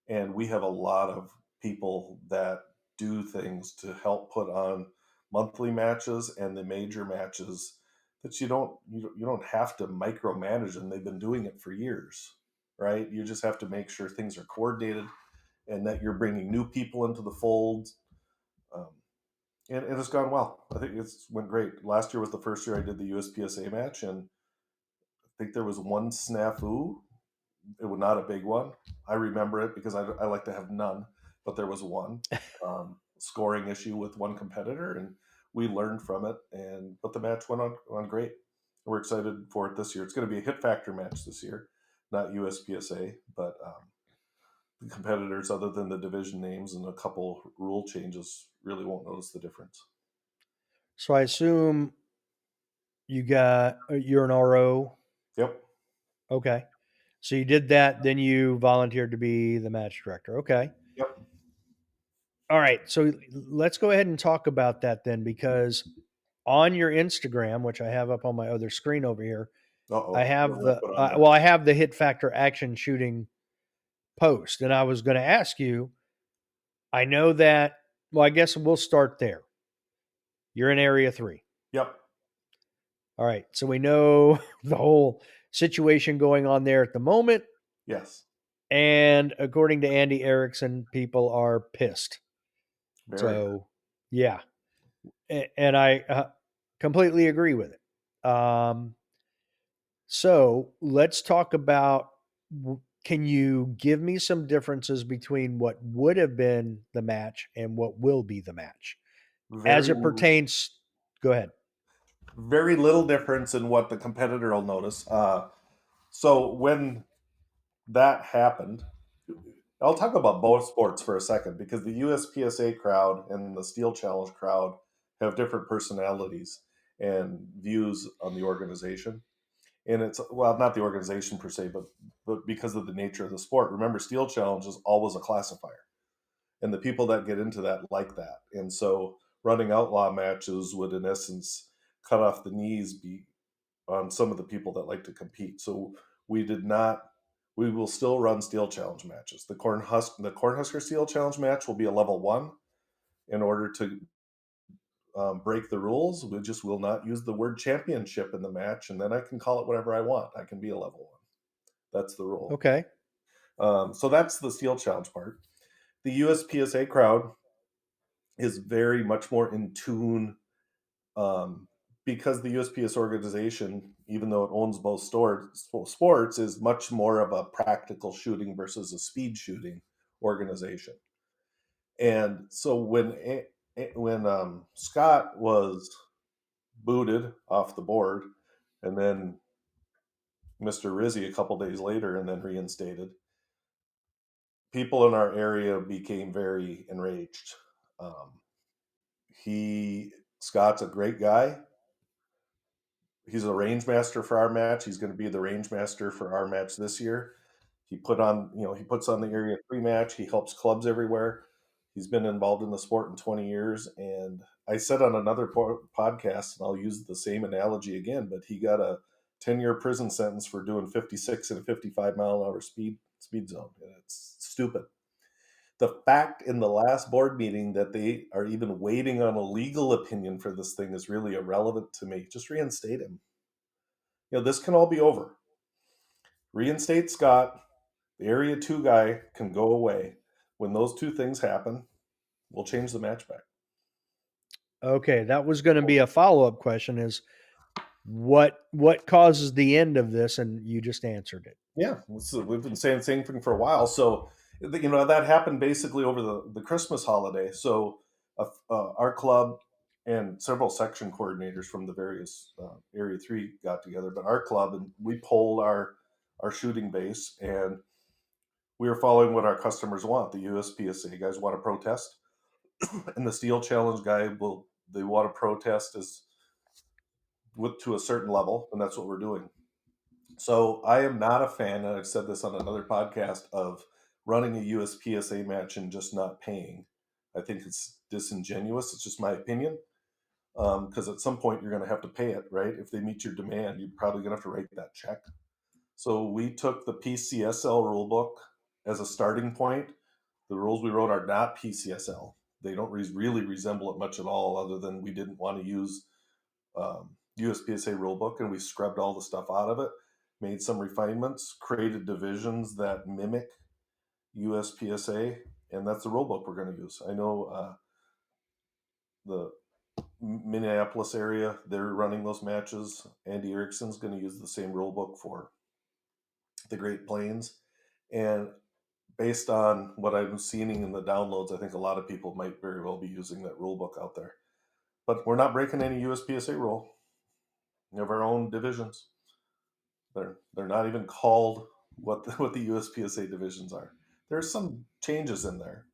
And we have a lot of people that do things to help put on monthly matches and the major matches that you don't have to micromanage them. They've been doing it for years, right? You just have to make sure things are coordinated and that you're bringing new people into the fold. Um, and it's gone well. I think it's went great. Last year was the first year I did the USPSA match, and I think there was one snafu. It was not a big one. I remember it because I like to have none, but there was one scoring issue with one competitor, and we learned from it. And but the match went on great. We're excited for it this year. It's going to be a hit factor match this year, not USPSA, but the competitors, other than the division names and a couple rule changes, really won't notice the difference. So I assume you're an RO. Yep. Okay. So you did that, then you volunteered to be the match director. Okay. Yep. All right. So let's go ahead and talk about that then, because on your Instagram, which I have up on my other screen over here, Uh I oh. What have did I the put on there? well, I have the Hit Factor action shooting post, and I was going to ask you. I know that. Well, I guess we'll start there. You're in Area 3. Yep. All right. So we know the whole situation going on there at the moment. Yes. And according to Andy Erickson, people are pissed. Very. So, yeah. And I completely agree with it. So let's talk about, can you give me some differences between what would have been the match and what will be the match as Very it pertains? Go ahead. very little difference in what the competitor will notice. So when that happened, I'll talk about both sports for a second because the USPSA crowd and the Steel Challenge crowd have different personalities and views on the organization. And it's well, not the organization per se, but because of the nature of the sport. Remember, Steel Challenge is always a classifier, and the people that get into that like that. And so, running outlaw matches would, in essence, cut off the knees be on some of the people that like to compete. So we did not. We will still run Steel Challenge matches. The Cornhusker Steel Challenge match will be a level one. In order to break the rules, we just will not use the word championship in the match, and then I can call it whatever I want. I can be a level one. That's the rule. Okay. So that's the Steel Challenge part. The USPSA crowd is very much more in tune um, because the USPS organization, even though it owns both sports, is much more of a practical shooting versus a speed shooting organization. And so when Scott was booted off the board, and then Mr. Rizzi a couple days later, and then reinstated, people in our area became very enraged. Um, he Scott's a great guy. He's a range master for our match. He's going to be the range master for our match this year. He puts on the Area 3 match. He helps clubs everywhere. He's been involved in the sport in 20 years. And I said on another podcast, and I'll use the same analogy again, but he got a 10-year prison sentence for doing 56 and a 55-mile-an-hour speed zone. And it's stupid. The fact in the last board meeting that they are even waiting on a legal opinion for this thing is really irrelevant to me. Just reinstate him. This can all be over. Reinstate Scott. The Area 2 guy can go away. When those two things happen, we'll change the match back. Okay. That was going to be a follow up question is what causes the end of this? And you just answered it. Yeah, we've been saying the same thing for a while. So, that happened basically over the Christmas holiday. So, our club and several section coordinators from the various Area 3 got together, but our club, and we polled our shooting base, and we were following what our customers want. The USPSA guys want to protest, and the Steel Challenge they want to protest to a certain level, and that's what we're doing. So I am not a fan, and I've said this on another podcast, of running a USPSA match and just not paying. I think it's disingenuous. It's just my opinion. Because at some point you're going to have to pay it, right? If they meet your demand, you're probably going to have to write that check. So we took the PCSL rulebook as a starting point, the rules we wrote are not PCSL. They don't really resemble it much at all, other than we didn't want to use USPSA rulebook, and we scrubbed all the stuff out of it, made some refinements, created divisions that mimic USPSA, and that's the rulebook we're going to use. I know the Minneapolis area, they're running those matches. Andy Erickson's going to use the same rulebook for the Great Plains. And based on what I'm seeing in the downloads, I think a lot of people might very well be using that rulebook out there. But we're not breaking any USPSA rule. We have our own divisions. They're not even called what the USPSA divisions are. There's some changes in there.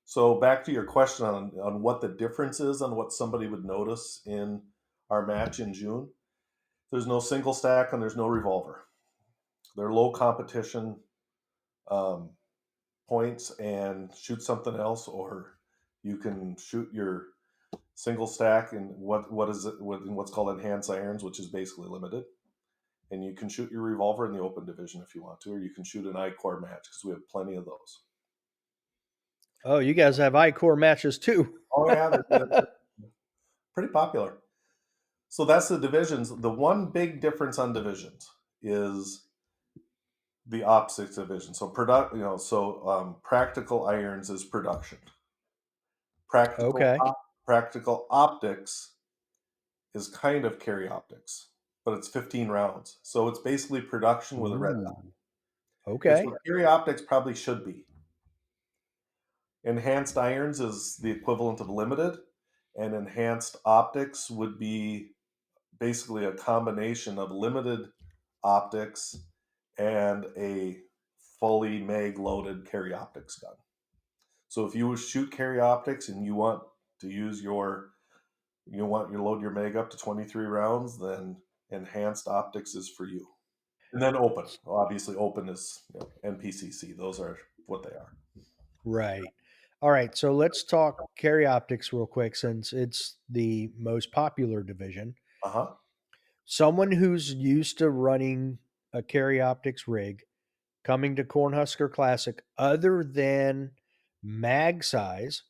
So back to your question on what the difference is on what somebody would notice in our match in June. There's no single stack and there's no revolver. They're low competition um, points and shoot something else, or you can shoot your single stack in what's called enhanced irons, which is basically limited. And you can shoot your revolver in the open division if you want to, or you can shoot an I-core match because we have plenty of those. Oh, you guys have I-core matches too. Oh yeah, they're pretty popular. So that's the divisions. The one big difference on divisions is the optics division. So practical irons is production. Practical Okay. practical optics is kind of carry optics, but it's 15 rounds. So it's basically production with a red dot. Ooh. It's Okay. what carry optics probably should be. Enhanced irons is the equivalent of limited, and enhanced optics would be basically a combination of limited optics and a fully mag loaded carry optics gun. So if you shoot carry optics and you want to load your mag up to 23 rounds, then enhanced optics is for you. And then open. Obviously, open is NPCC. Those are what they are. Right. All right. So let's talk carry optics real quick since it's the most popular division. Uh huh. Someone who's used to running a carry optics rig coming to Cornhusker Classic, other than mag size,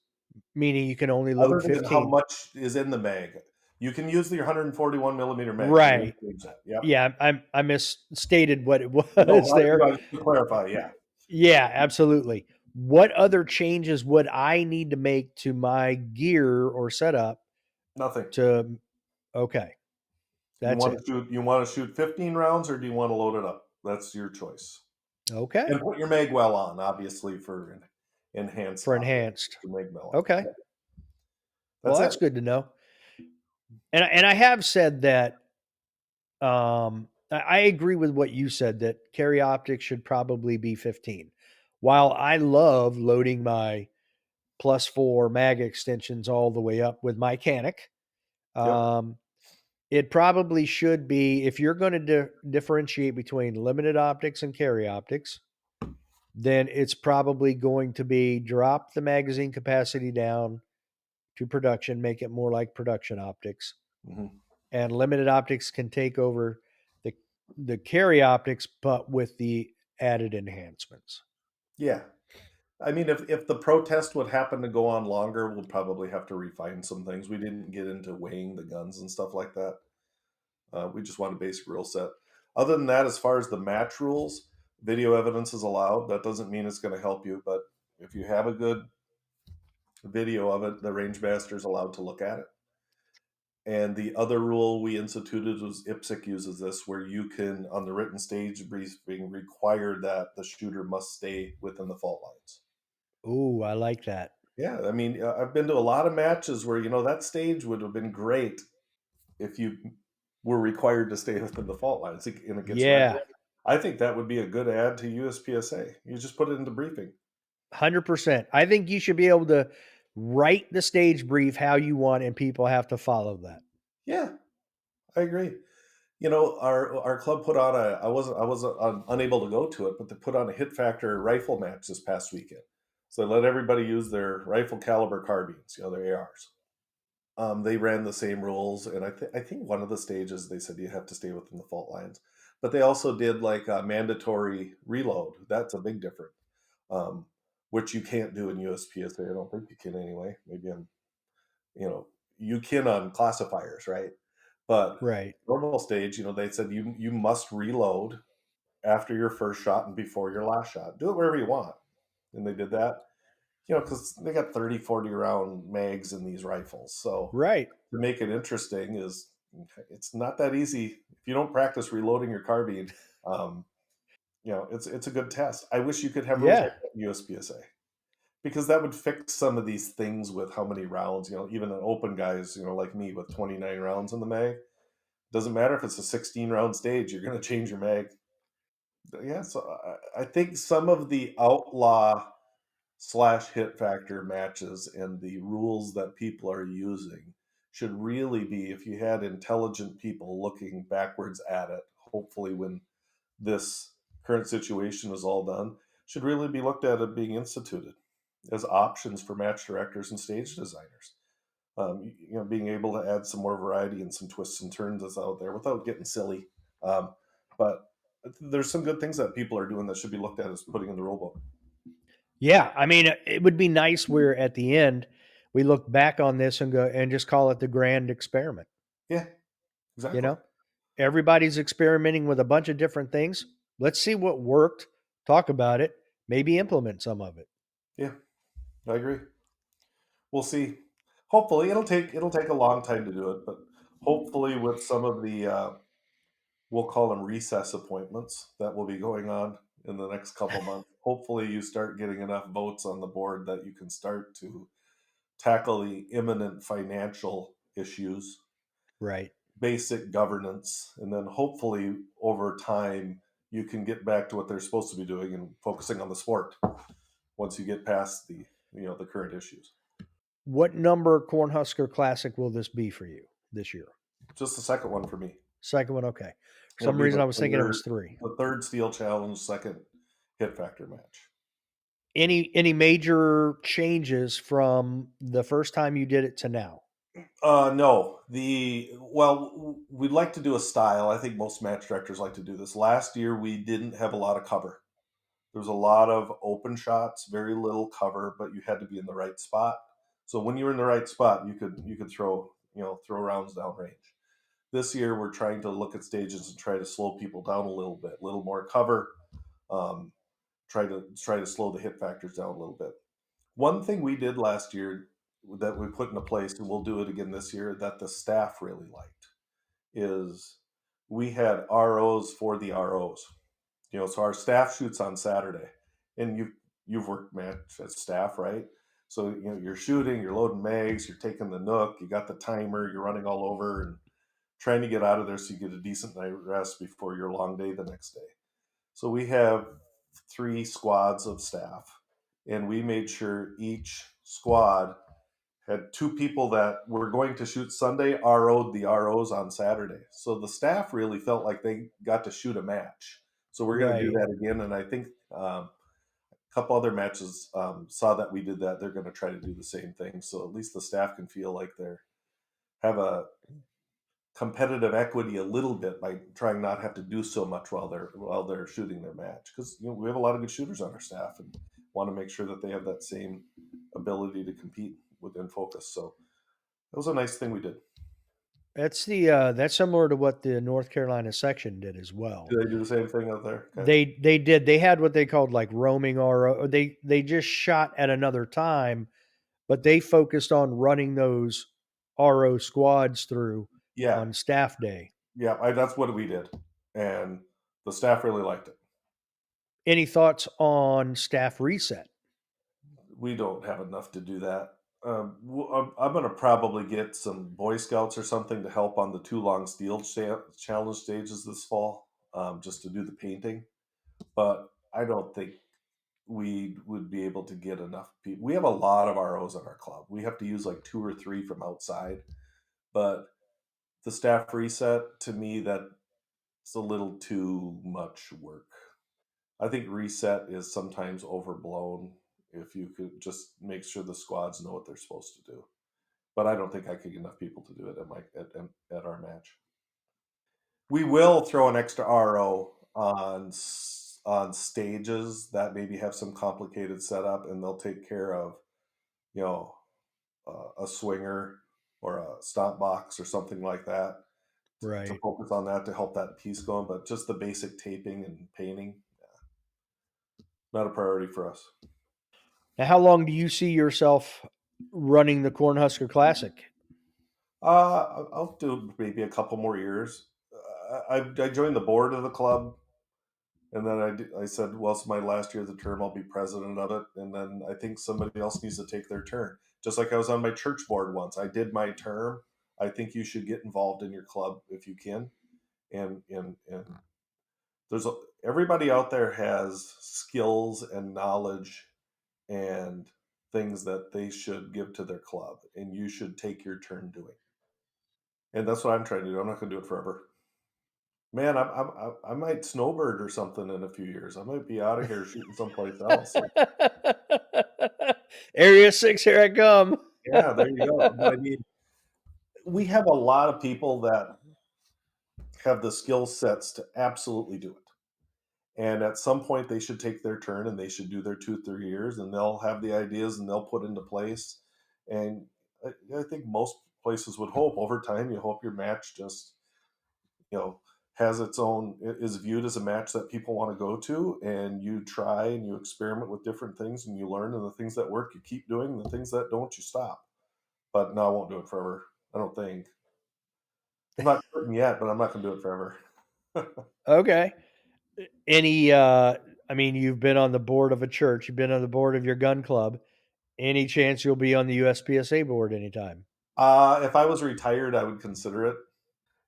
meaning you can only load Other than how 15. much is in the mag, you can use the 141 millimeter mag. We didn't Right. change that. Yep. Yeah, I misstated what it No, was there. to clarify, yeah, Yeah, absolutely. What other changes would I need to make to my gear or setup nothing. to okay, that's it. You want to shoot 15 rounds, or do you want to load it up? That's your choice. And Okay. put your mag well on, obviously, for enhanced For optics. enhanced. Your mag well on. Okay. Yep. Well, That's it. that's good to know. And I have said that I agree with what you said that carry optics should probably be 15. While I love loading my +4 mag extensions all the way up with my Canic, Yep. um, it probably should be if you're going to differentiate between limited optics and carry optics, then it's probably going to be drop the magazine capacity down to production, make it more like production optics, Hmm. and limited optics can take over the the carry optics, but with the added enhancements. Yeah. I mean, if the protest would happen to go on longer, we'll probably have to refine some things. We didn't get into weighing the guns and stuff like that. We just want a basic rule set. Other than that, as far as the match rules, video evidence is allowed. That doesn't mean it's going to help you, but if you have a good video of it, the range master is allowed to look at it. And the other rule we instituted was IPSC uses this, where you can, on the written stage briefing, require that the shooter must stay within the fault lines. Ooh, I like that. Yeah, I mean, I've been to a lot of matches where that stage would have been great if you were required to stay within the fault lines, and it gets read. Yeah, I think that would be a good add to USPSA. You just put it into briefing. 100%. I think you should be able to write the stage brief how you want, and people have to follow that. Yeah, I agree. Our club put on I was unable to go to it, but they put on a Hit Factor rifle match this past weekend. So they let everybody use their rifle caliber carbines, their ARs. They ran the same rules, and I think one of the stages they said you have to stay within the fault lines, but they also did like a mandatory reload. That's a big difference. um, which you can't do in USPSA. I don't think you can anyway. Maybe you know, you can on classifiers, right? But Right. normal stage, they said you must reload after your first shot and before your last shot. Do it wherever you want. And they did that, because they got 30, 40 round mags in these rifles. So Right. to make it interesting is it's not that easy. If you don't practice reloading your carbine, um, it's a good test. I wish you could have rules Yeah. like that in USPSA because that would fix some of these things with how many rounds, even an open guys, like me with 29 rounds in the mag. Doesn't matter if it's a 16 round stage, you're going to change your mag. Yeah, so I think some of the outlaw slash hit factor matches and the rules that people are using should really be, if you had intelligent people looking backwards at it, hopefully when this current situation is all done, should really be looked at as being instituted as options for match directors and stage designers. Being able to add some more variety and some twists and turns is out there without getting silly. But there's some good things that people are doing that should be looked at as putting in the rule book. Yeah. I mean, it would be nice where at the end we look back on this and go and just call it the grand experiment. Yeah, You exactly. know, everybody's experimenting with a bunch of different things. Let's see what worked, talk about it, maybe implement some of it. Yeah, I agree. We'll see. Hopefully, it'll take a long time to do it, but hopefully, with some of the we'll call them recess appointments that will be going on in the next couple months. Hopefully, you start getting enough votes on the board that you can start to tackle the imminent financial issues, Right. basic governance, and then hopefully over time you can get back to what they're supposed to be doing and focusing on the sport once you get past the current issues. What number Cornhusker Classic will this be for you this year? Just the second one for me. Second one, okay. For It'll some be reason, the I was thinking it third was three. the third steel challenge, second hit factor match. Any major changes from the first time you did it to now? No, we'd like to do a style. I think most match directors like to do this. Last year we didn't have a lot of cover. There was a lot of open shots, very little cover, but you had to be in the right spot. So when you were in the right spot, you could throw rounds down range. This year we're trying to look at stages and try to slow people down a little bit, a little more cover. Um, try to slow the hit factors down a little bit. One thing we did last year that we put into place, and we'll do it again this year, that the staff really liked, is we had ROs for the ROs. So our staff shoots on Saturday, and you've worked match as staff, right? So you're shooting, you're loading mags, you're taking the nook, you got the timer, you're running all over and trying to get out of there so you get a decent night rest before your long day the next day. So we have 3 squads of staff, and we made sure each squad had 2 people that were going to shoot Sunday, RO'd the ROs on Saturday. So the staff really felt like they got to shoot a match. So we're going to do Right. that again, and I think a couple other matches saw that we did that. They're going to try to do the same thing, so at least the staff can feel like they're have a competitive equity a little bit by trying not have to do so much while they're shooting their match, because we have a lot of good shooters on our staff and want to make sure that they have that same ability to compete within focus. So that was a nice thing we did. That's similar to what the North Carolina section did as well. Do they do the same thing out there? Okay. They did. They had what they called like roaming RO. They just shot at another time, but they focused on running those RO squads through Yeah, on staff day. yeah, that's what we did, and the staff really liked it. Any thoughts on staff reset? We don't have enough to do that. I'm going to probably get some Boy Scouts or something to help on the 2 long steel challenge stages this fall, just to do the painting. But I don't think we would be able to get enough people. We have a lot of ROs in our club. We have to use like 2 or 3 from outside. But the staff reset, to me, that's a little too much work. I think reset is sometimes overblown if you could just make sure the squads know what they're supposed to do. But I don't think I could get enough people to do it at our match. We will throw an extra RO on on stages that maybe have some complicated setup, and they'll take care of, you know, a swinger or a stomp box or something like that to Right. focus on that to help that piece going. But just the basic taping and painting, not a priority for us. Now, how long do you see yourself running the Cornhusker Classic? I'll do maybe a couple more years. I joined the board of the club, and then I said, well, it's my last year of the term. I'll be president of it, and then I think somebody else needs to take their turn. Just like I was on my church board once. I did my term. I think you should get involved in your club if you can, and there's everybody out there has skills and knowledge and things that they should give to their club, and you should take your turn doing. And that's what I'm trying to do. I'm not going to do it forever. Man, I might snowbird or something in a few years. I might be out of here shooting someplace else. So, Area 6, here I come. yeah, there you go. But I mean, we have a lot of people that have the skill sets to absolutely do it. And at some point, they should take their turn and they should do their 2 3 years, and they'll have the ideas and they'll put into place. And I think most places would hope over time. You hope your match just, you know, has its own, is viewed as a match that people want to go to, and you try and you experiment with different things and you learn, and the things that work you keep doing, and the things that don't you stop. But no, I won't do it forever. I don't think. I'm not quitting yet, but I'm not going to do it forever. Okay. Any I mean, you've been on the board of a church, you've been on the board of your gun club. Any chance you'll be on the USPSA board anytime? If I was retired, I would consider it.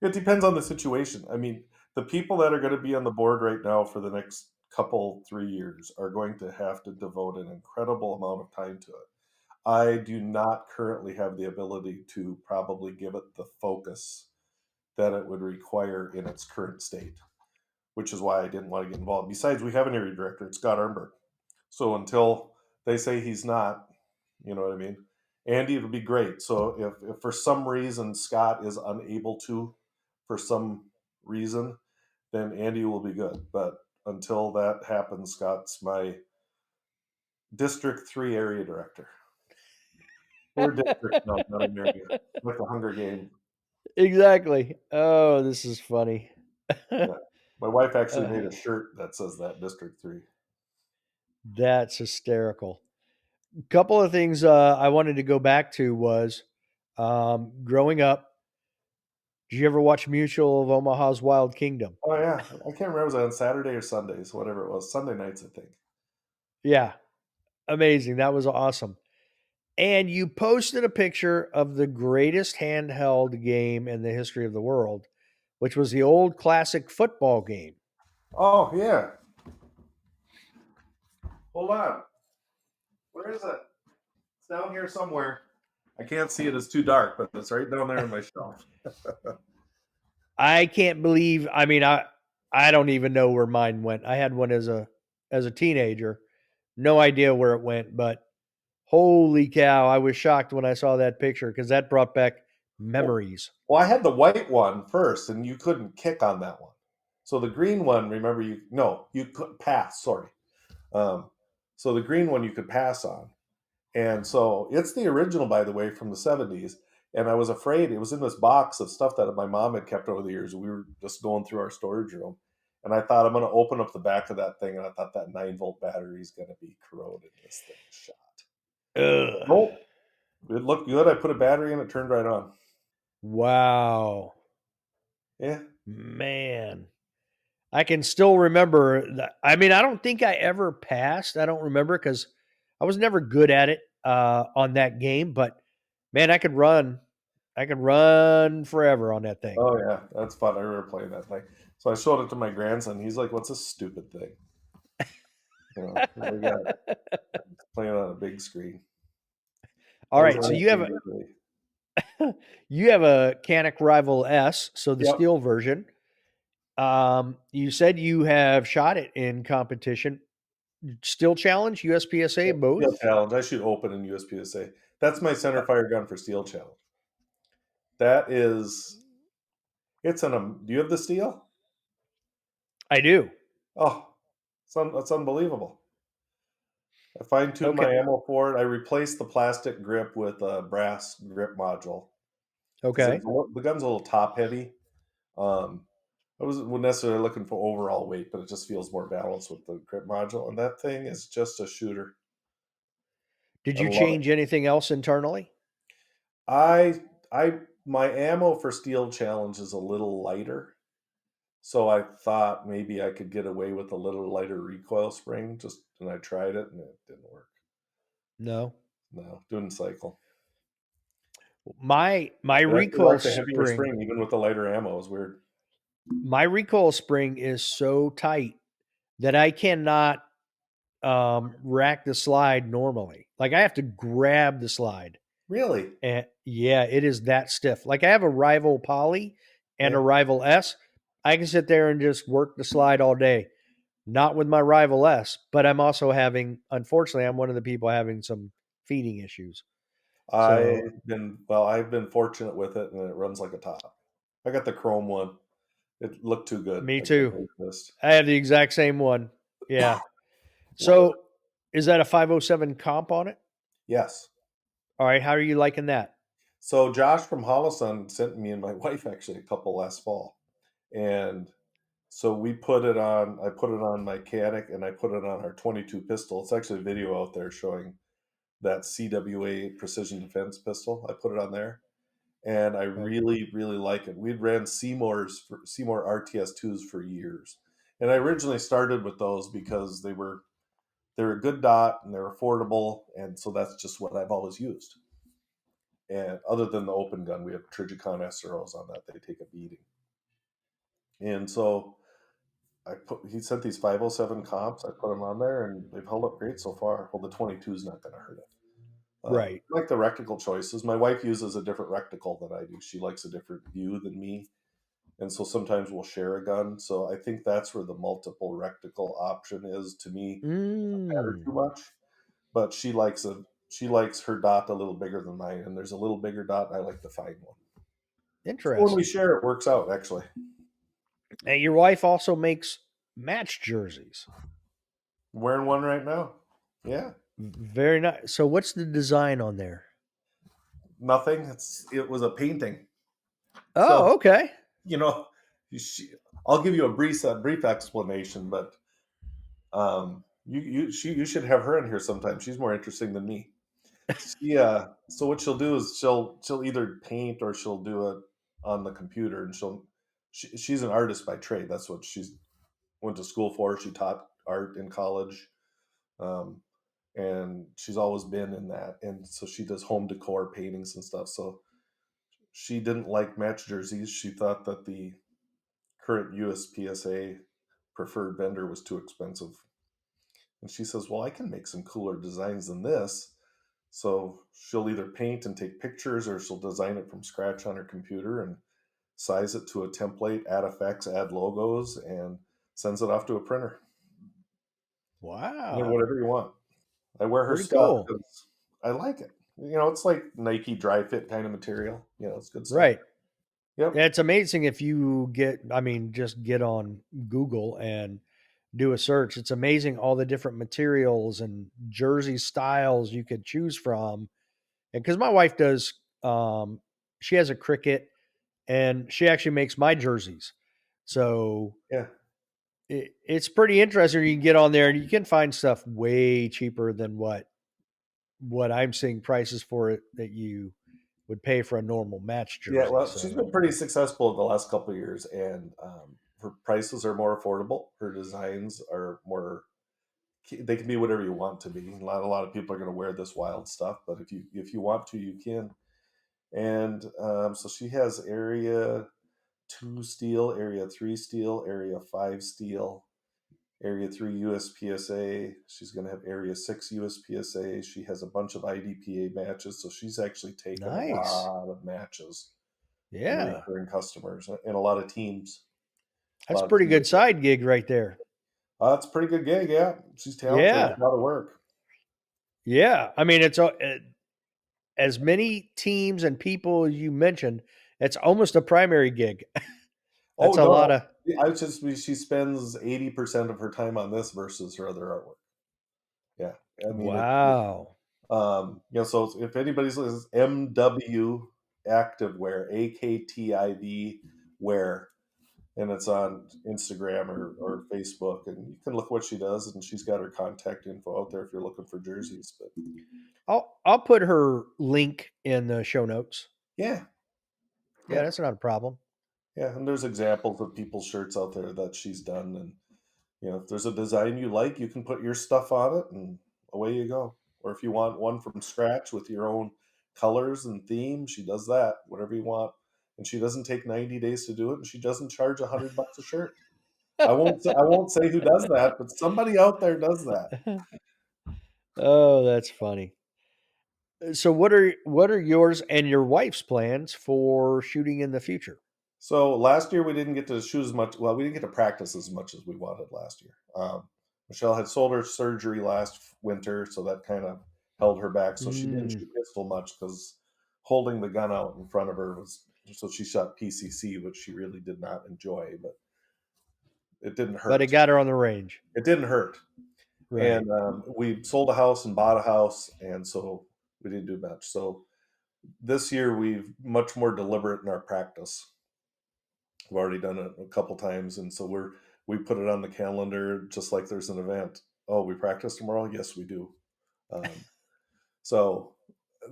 It depends on the situation. I mean, the people that are going to be on the board right now for the next couple 3 years are going to have to devote an incredible amount of time to it. I do not currently have the ability to probably give it the focus that it would require in its current state, which is why I didn't want to get involved. Besides, we have an area director, it's Scott Arnberg. So until they say he's not, you know what I mean? Andy, it'll be great. So if for some reason Scott is unable to, for some reason, then Andy will be good. But until that happens, Scott's my District 3 area director. Or district, no, not an area. Like the Hunger Games. Exactly. Oh, this is funny. Yeah. My wife actually Uh, made a shirt that says that District 3. that's hysterical. Couple of things I wanted to go back to was growing up. Did you ever watch Mutual of Omaha's Wild Kingdom? Oh yeah. I can't remember, was it on Saturday or Sundays, whatever it was. Sunday nights, I think. Yeah, amazing. That was awesome. And you posted a picture of the greatest handheld game in the history of the world, which was the old classic football game. Oh yeah. Hold on. Where is it? It's down here somewhere. I can't see it. It's too dark, but it's right down there on my shelf. I can't believe. I mean, I don't even know where mine went. I had one as a teenager. No idea where it went, but holy cow, I was shocked when I saw that picture because that brought back Well, memories. well, I had the white one first, and you couldn't kick on that one. So the green one, remember, you no, you could pass. Sorry. Um, so the green one you could pass on. And so it's the original, by the way, from the 70s. And I was afraid it was in this box of stuff that my mom had kept over the years. We were just going through our storage room. And I thought, I'm going to open up the back of that thing. And I thought that 9-volt battery is going to be corroded. This thing shot. Ugh. Nope. It looked good. I put a battery in, it turned right on. Wow. Yeah. Man. I can still remember that. I mean, I don't think I ever passed. I don't remember because I was never good at it on that game. But man, I could run. I could run forever on that thing. Oh, yeah. That's fun. I remember playing that thing. So I showed it to my grandson. He's like, what's this stupid thing? You know, we got it playing on a big screen. All That was right, so honestly a good day. you have a Canic Rival S, so the Yep. steel version. You said you have shot it in competition. Steel Challenge, USPSA, both. Steel Challenge. I shoot open in USPSA. That's my center fire gun for Steel Challenge. That is, it's an. Do you have the steel? I do. Oh, It's unbelievable. I fine-tuned Okay. my ammo for it. I replaced the plastic grip with a brass grip module because Okay. the gun's a little top heavy. Um, I wasn't necessarily looking for overall weight, but it just feels more balanced with the grip module, and that thing is just a shooter. Did I you love it. change anything else internally? I my ammo for Steel Challenge is a little lighter, so I thought maybe I could get away with a little lighter recoil spring, and I tried it and it didn't work. No. No, didn't cycle. My It actually recoil liked a heavier spring, spring even with the lighter ammo. It was weird. my recoil spring is so tight that I cannot rack the slide normally. Like I have to grab the slide. Really? And yeah, it is that stiff. Like I have a rival poly and a Yeah. rival S. I can sit there and just work the slide all day. Not with my rival S, but I'm also having, unfortunately, I'm one of the people having some feeding issues. So I've been fortunate with it and it runs like a top. I got the chrome one. It looked too good. me I couldn't too. resist. I have the exact same one. Yeah. Love it. So is that a 507 comp on it? Yes. All right. How are you liking that? So Josh from Hollisun sent me and my wife actually a couple last fall. And so we put it on, I put it on my Canik and I put it on our 22 pistol. It's actually a video out there showing that CWA precision defense pistol. I put it on there and I Oh, really, really like it. We'd ran Seymour RTS2s for years. And I originally started with those because they're a good dot and they're affordable. And so that's just what I've always used. And other than the open gun, we have Trijicon SROs on that. They take a beating. And so he sent these 507 comps. I put them on there, and they've held up great so far. Well, the 22 is not going to hurt it. right. I like the rectical choices. My wife uses a different rectical than I do. She likes a different view than me, and so sometimes we'll share a gun. So I think that's where the multiple rectical option is. To me, doesn't matter Mm, too much. But she likes her dot a little bigger than mine, and there's a little bigger dot, and I like the fine one. So when we interesting. share, it works out actually. And your wife also makes match jerseys. I'm wearing one right now. Yeah. Very nice. So what's the design on there? Nothing. It was a painting. So Oh, okay. you know, she, I'll give you a brief explanation, but you should have her in here sometime. She's more interesting than me. So what she'll do is she'll either paint or she'll do it on the computer, and she's an artist by trade. That's what she's went to school for. She taught art in college. Um, and she's always been in that. And so she does home decor paintings and stuff. So she didn't like match jerseys. She thought that the current USPSA preferred vendor was too expensive. And she says, "Well, I can make some cooler designs than this." So she'll either paint and take pictures or she'll design it from scratch on her computer and size it to a template, add effects, add logos, and sends it off to a printer. You know, Wow. whatever you want. I wear her Pretty stuff cool. because I like it. It's like Nike dry fit kind of material. It's good stuff. Right. Yep. Yeah, it's amazing if you just get on Google and do a search. It's amazing all the different materials and jersey styles you could choose from. And because my wife does, she has a cricket and she actually makes my jerseys. So Yeah. it's pretty interesting. You can get on there and you can find stuff way cheaper than what I'm seeing prices for it that you would pay for a normal match Yeah. jersey. Well, she's So been pretty successful the last couple of years, and her prices are more affordable. Her designs are more. They can be whatever you want to be. Not a lot of people are going to wear this wild stuff, but if you want to, you can. And so she has area 2 steel, area 3 steel, area 5 steel, area 3 USPSA. She's going to have area 6 USPSA. She has a bunch of IDPA matches, so she's actually taken a nice. lot of matches and Yeah. recurring customers and a lot of teams. A That's a lot of pretty teams. good side gig right there. It's a pretty good gig. Yeah, she's talented. It's Yeah. a lot of work. Yeah. I mean, as many teams and people as you mentioned, it's almost a primary gig. Oh That's a lot no, of. I just she spends 80% of her time on this versus her other artwork. Yeah, I mean Wow. so if anybody's listening, MW Activewear, AKTIV Wear, and it's on Instagram or Facebook, and you can look what she does, and she's got her contact info out there if you're looking for jerseys. But I'll put her link in the show notes. yeah, Yeah, yeah, that's not a problem. yeah, and there's examples of people's shirts out there that she's done, and if there's a design you like, you can put your stuff on it, and away you go. Or if you want one from scratch with your own colors and theme, she does that, whatever you want. And she doesn't take 90 days to do it, and she doesn't charge $100 a shirt. I won't say who does that, but somebody out there does that. Oh, that's funny. So what are yours and your wife's plans for shooting in the future? So last year we didn't get to shoot as much. Well, we didn't get to practice as much as we wanted last year. Michelle had shoulder surgery last winter, so that kind of held her back. So she didn't Mm, shoot pistol much because holding the gun out in front of her was. So she shot PCC, which she really did not enjoy, but it didn't but it hurt. got her on the range. It didn't hurt. Right. And we sold a house and bought a house, and so we didn't do much. So this year we've much more deliberate in our practice. We've already done it a couple times, and so we put it on the calendar just like there's an event. Oh, we practice tomorrow? Yes, we do. Um, so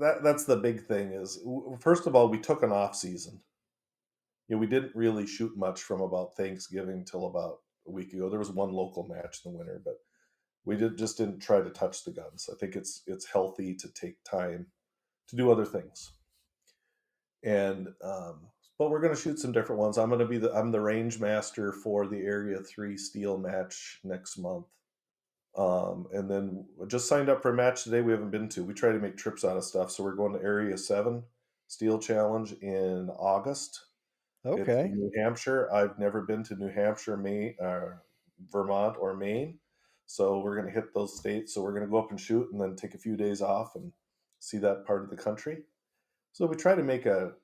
that's the big thing is first of all, we took an off season. We didn't really shoot much from about Thanksgiving till about a week ago. There was one local match in the winter, but we didn't try to touch the guns. I think it's healthy to take time to do other things. And but we're going to shoot some different ones. I'm the range master for the Area 3 steel match next month. And then just signed up for a match today we haven't been to. We try to make trips out of stuff, so we're going to Area 7 Steel Challenge in August. It's Okay. in New Hampshire. I've never been to New Hampshire, Maine, Vermont, or Maine, so we're going to hit those states. So we're going to go up and shoot, and then take a few days off and see that part of the country. So we try to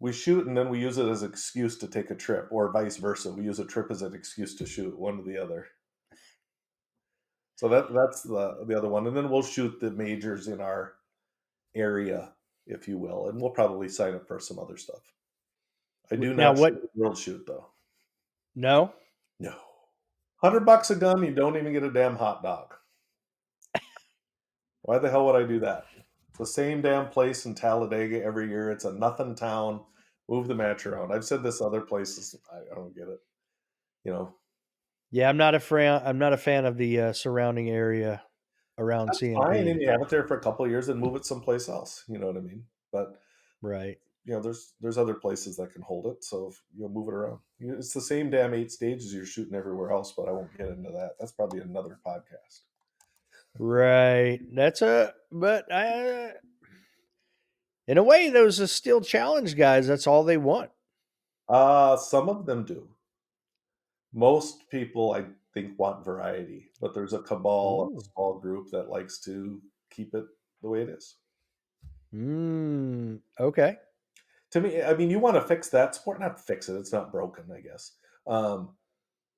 we shoot and then we use it as an excuse to take a trip, or vice versa. We use a trip as an excuse to shoot, one or the other. So that's the other one, and then we'll shoot the majors in our area, if you will, and we'll probably sign up for some other stuff. I do Now not shoot what? the world shoot though. No. No, $100 a gun, you don't even get a damn hot dog. Why the hell would I do that? It's the same damn place in Talladega every year. It's a nothing town. Move the match around. I've said this other places. I don't get it. You know, Yeah, I'm not a fan of the surrounding area around that's fine, and CMP. you have it there for a couple of years and move it someplace else. You know what I mean? But Right. there's other places that can hold it, so move it around. It's the same damn 8 stages you're shooting everywhere else, but I won't get into that. That's probably another podcast. Right. But in a way, those are still challenge guys. That's all they want. Some of them do. Most people, I think, want variety, but there's a cabal, a Ooh. small group that likes to keep it the way it is. Okay. To me, I mean, you want to fix that sport, not fix it. It's not broken, I guess. Um,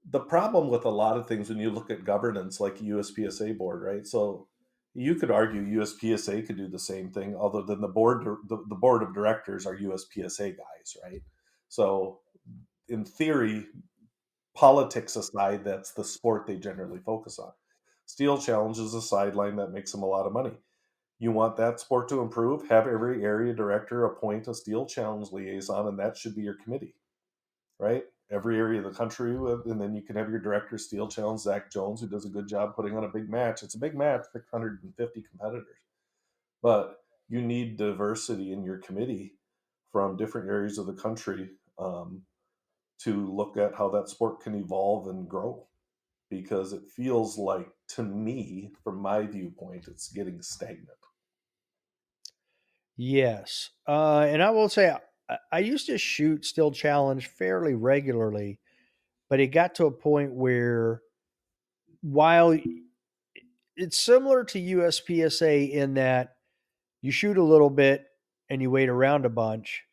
the problem with a lot of things when you look at governance, like USPSA board, right? So you could argue USPSA could do the same thing, other than the board of directors are USPSA guys, right? So in theory, politics aside, that's the sport they generally focus on. Steel Challenge is a sideline that makes them a lot of money. You want that sport to improve, have every area director appoint a Steel Challenge liaison, and that should be your committee, right? Every area of the country, and then you can have your director Steel Challenge, Zach Jones, who does a good job putting on a big match. It's a big match, 650 competitors, but you need diversity in your committee from different areas of the country, to look at how that sport can evolve and grow, because it feels like, to me, from my viewpoint, it's getting stagnant. Yes. And I will say, I used to shoot still challenge fairly regularly, but it got to a point where while it's similar to USPSA in that you shoot a little bit and you wait around a bunch,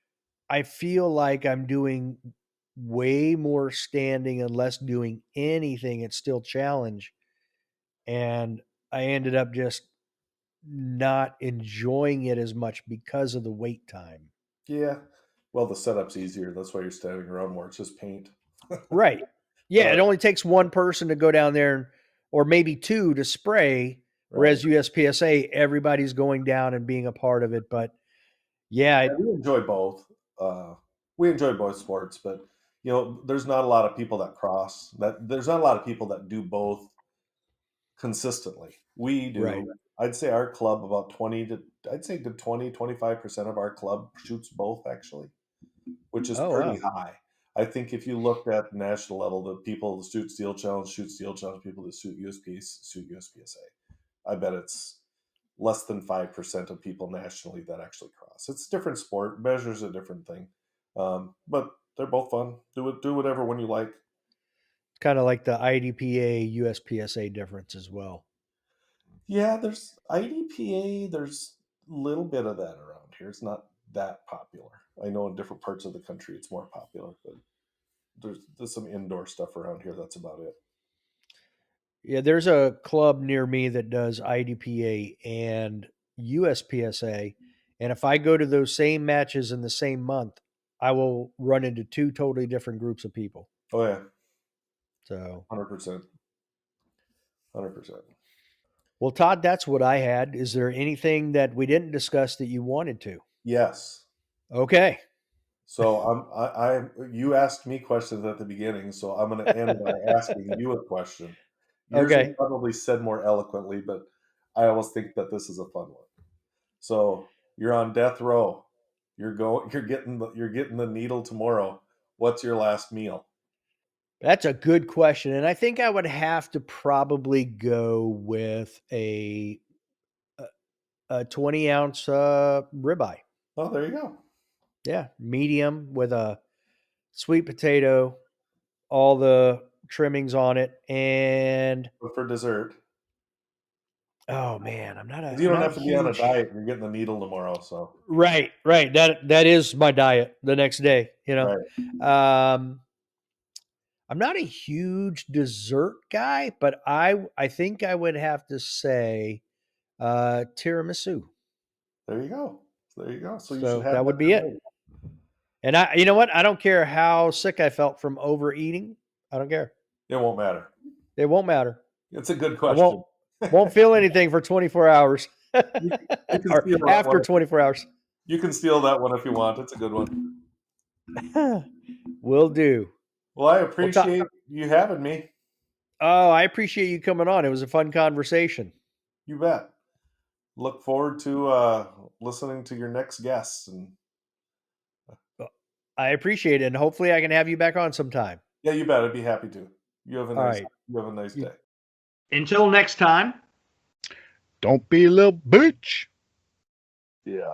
I feel like I'm doing way more standing and less doing anything at still challenge. And I ended up just not enjoying it as much because of the wait time. Yeah. Well, the setup's easier. That's why you're standing around more. It's just paint. Right. Yeah, But it only takes one person to go down there or maybe two to spray, right. whereas USPSA, everybody's going down and being a part of it. But yeah, Yeah, we enjoy both. Uh, we enjoy both sports, but there's not a lot of people that cross. That there's not a lot of people that do both consistently. We right. do. I'd say our club about 25% of our club shoots both actually, which is Oh, pretty wow. high. I think if you looked at the national level, the people that shoot steel challenge, people that shoot USPs shoot USPSA. I bet it's less than 5% of people nationally that actually cross. It's a different sport, measures a different thing, but they're both fun. Do whatever one you like. Kind of like the IDPA USPSA difference as well. Yeah, there's IDPA. There's a little bit of that around here. It's not that popular. I know in different parts of the country it's more popular, but there's some indoor stuff around here. That's about it. Yeah, there's a club near me that does IDPA and USPSA. And if I go to those same matches in the same month, I will run into two totally different groups of people. Oh yeah, So, 100%, 100%. well, Todd, that's what I had. Is there anything that we didn't discuss that you wanted to? Yes. Okay. So you asked me questions at the beginning, so I'm going to end by asking you a question. Yours was Okay. probably said more eloquently, but I always think that this is a fun one. So you're on death row. You're getting the needle tomorrow. What's your last meal? That's a good question. And I think I would have to probably go with a 20-ounce ribeye. Oh, there you go. Yeah. Medium with a sweet potato, all the trimmings on it. And But for dessert, oh man, I'm not a 'cause you I'm don't not a have to be on a huge diet. You're getting the needle tomorrow, so right, right. That is my diet the next day, right. Um I'm not a huge dessert guy, but I think I would have to say tiramisu. There you go. There you go. So you should So have that that would be it. tonight. And you know what? I don't care how sick I felt from overeating. I don't care. It won't matter. It won't matter. It's a good I won't question. won't feel anything for 24 hours You can or steal that after one. 24 hours. You can steal that one if you want. It's a good one. Will do. Well, I Well, Todd, appreciate you having me. oh, I appreciate you coming on. It was a fun conversation. You bet. Look forward to listening to your next guests. And I appreciate it, and hopefully I can have you back on sometime. yeah, you bet. I'd be happy to. All right. You have a nice day. Until next time. Don't be a little bitch. Yeah.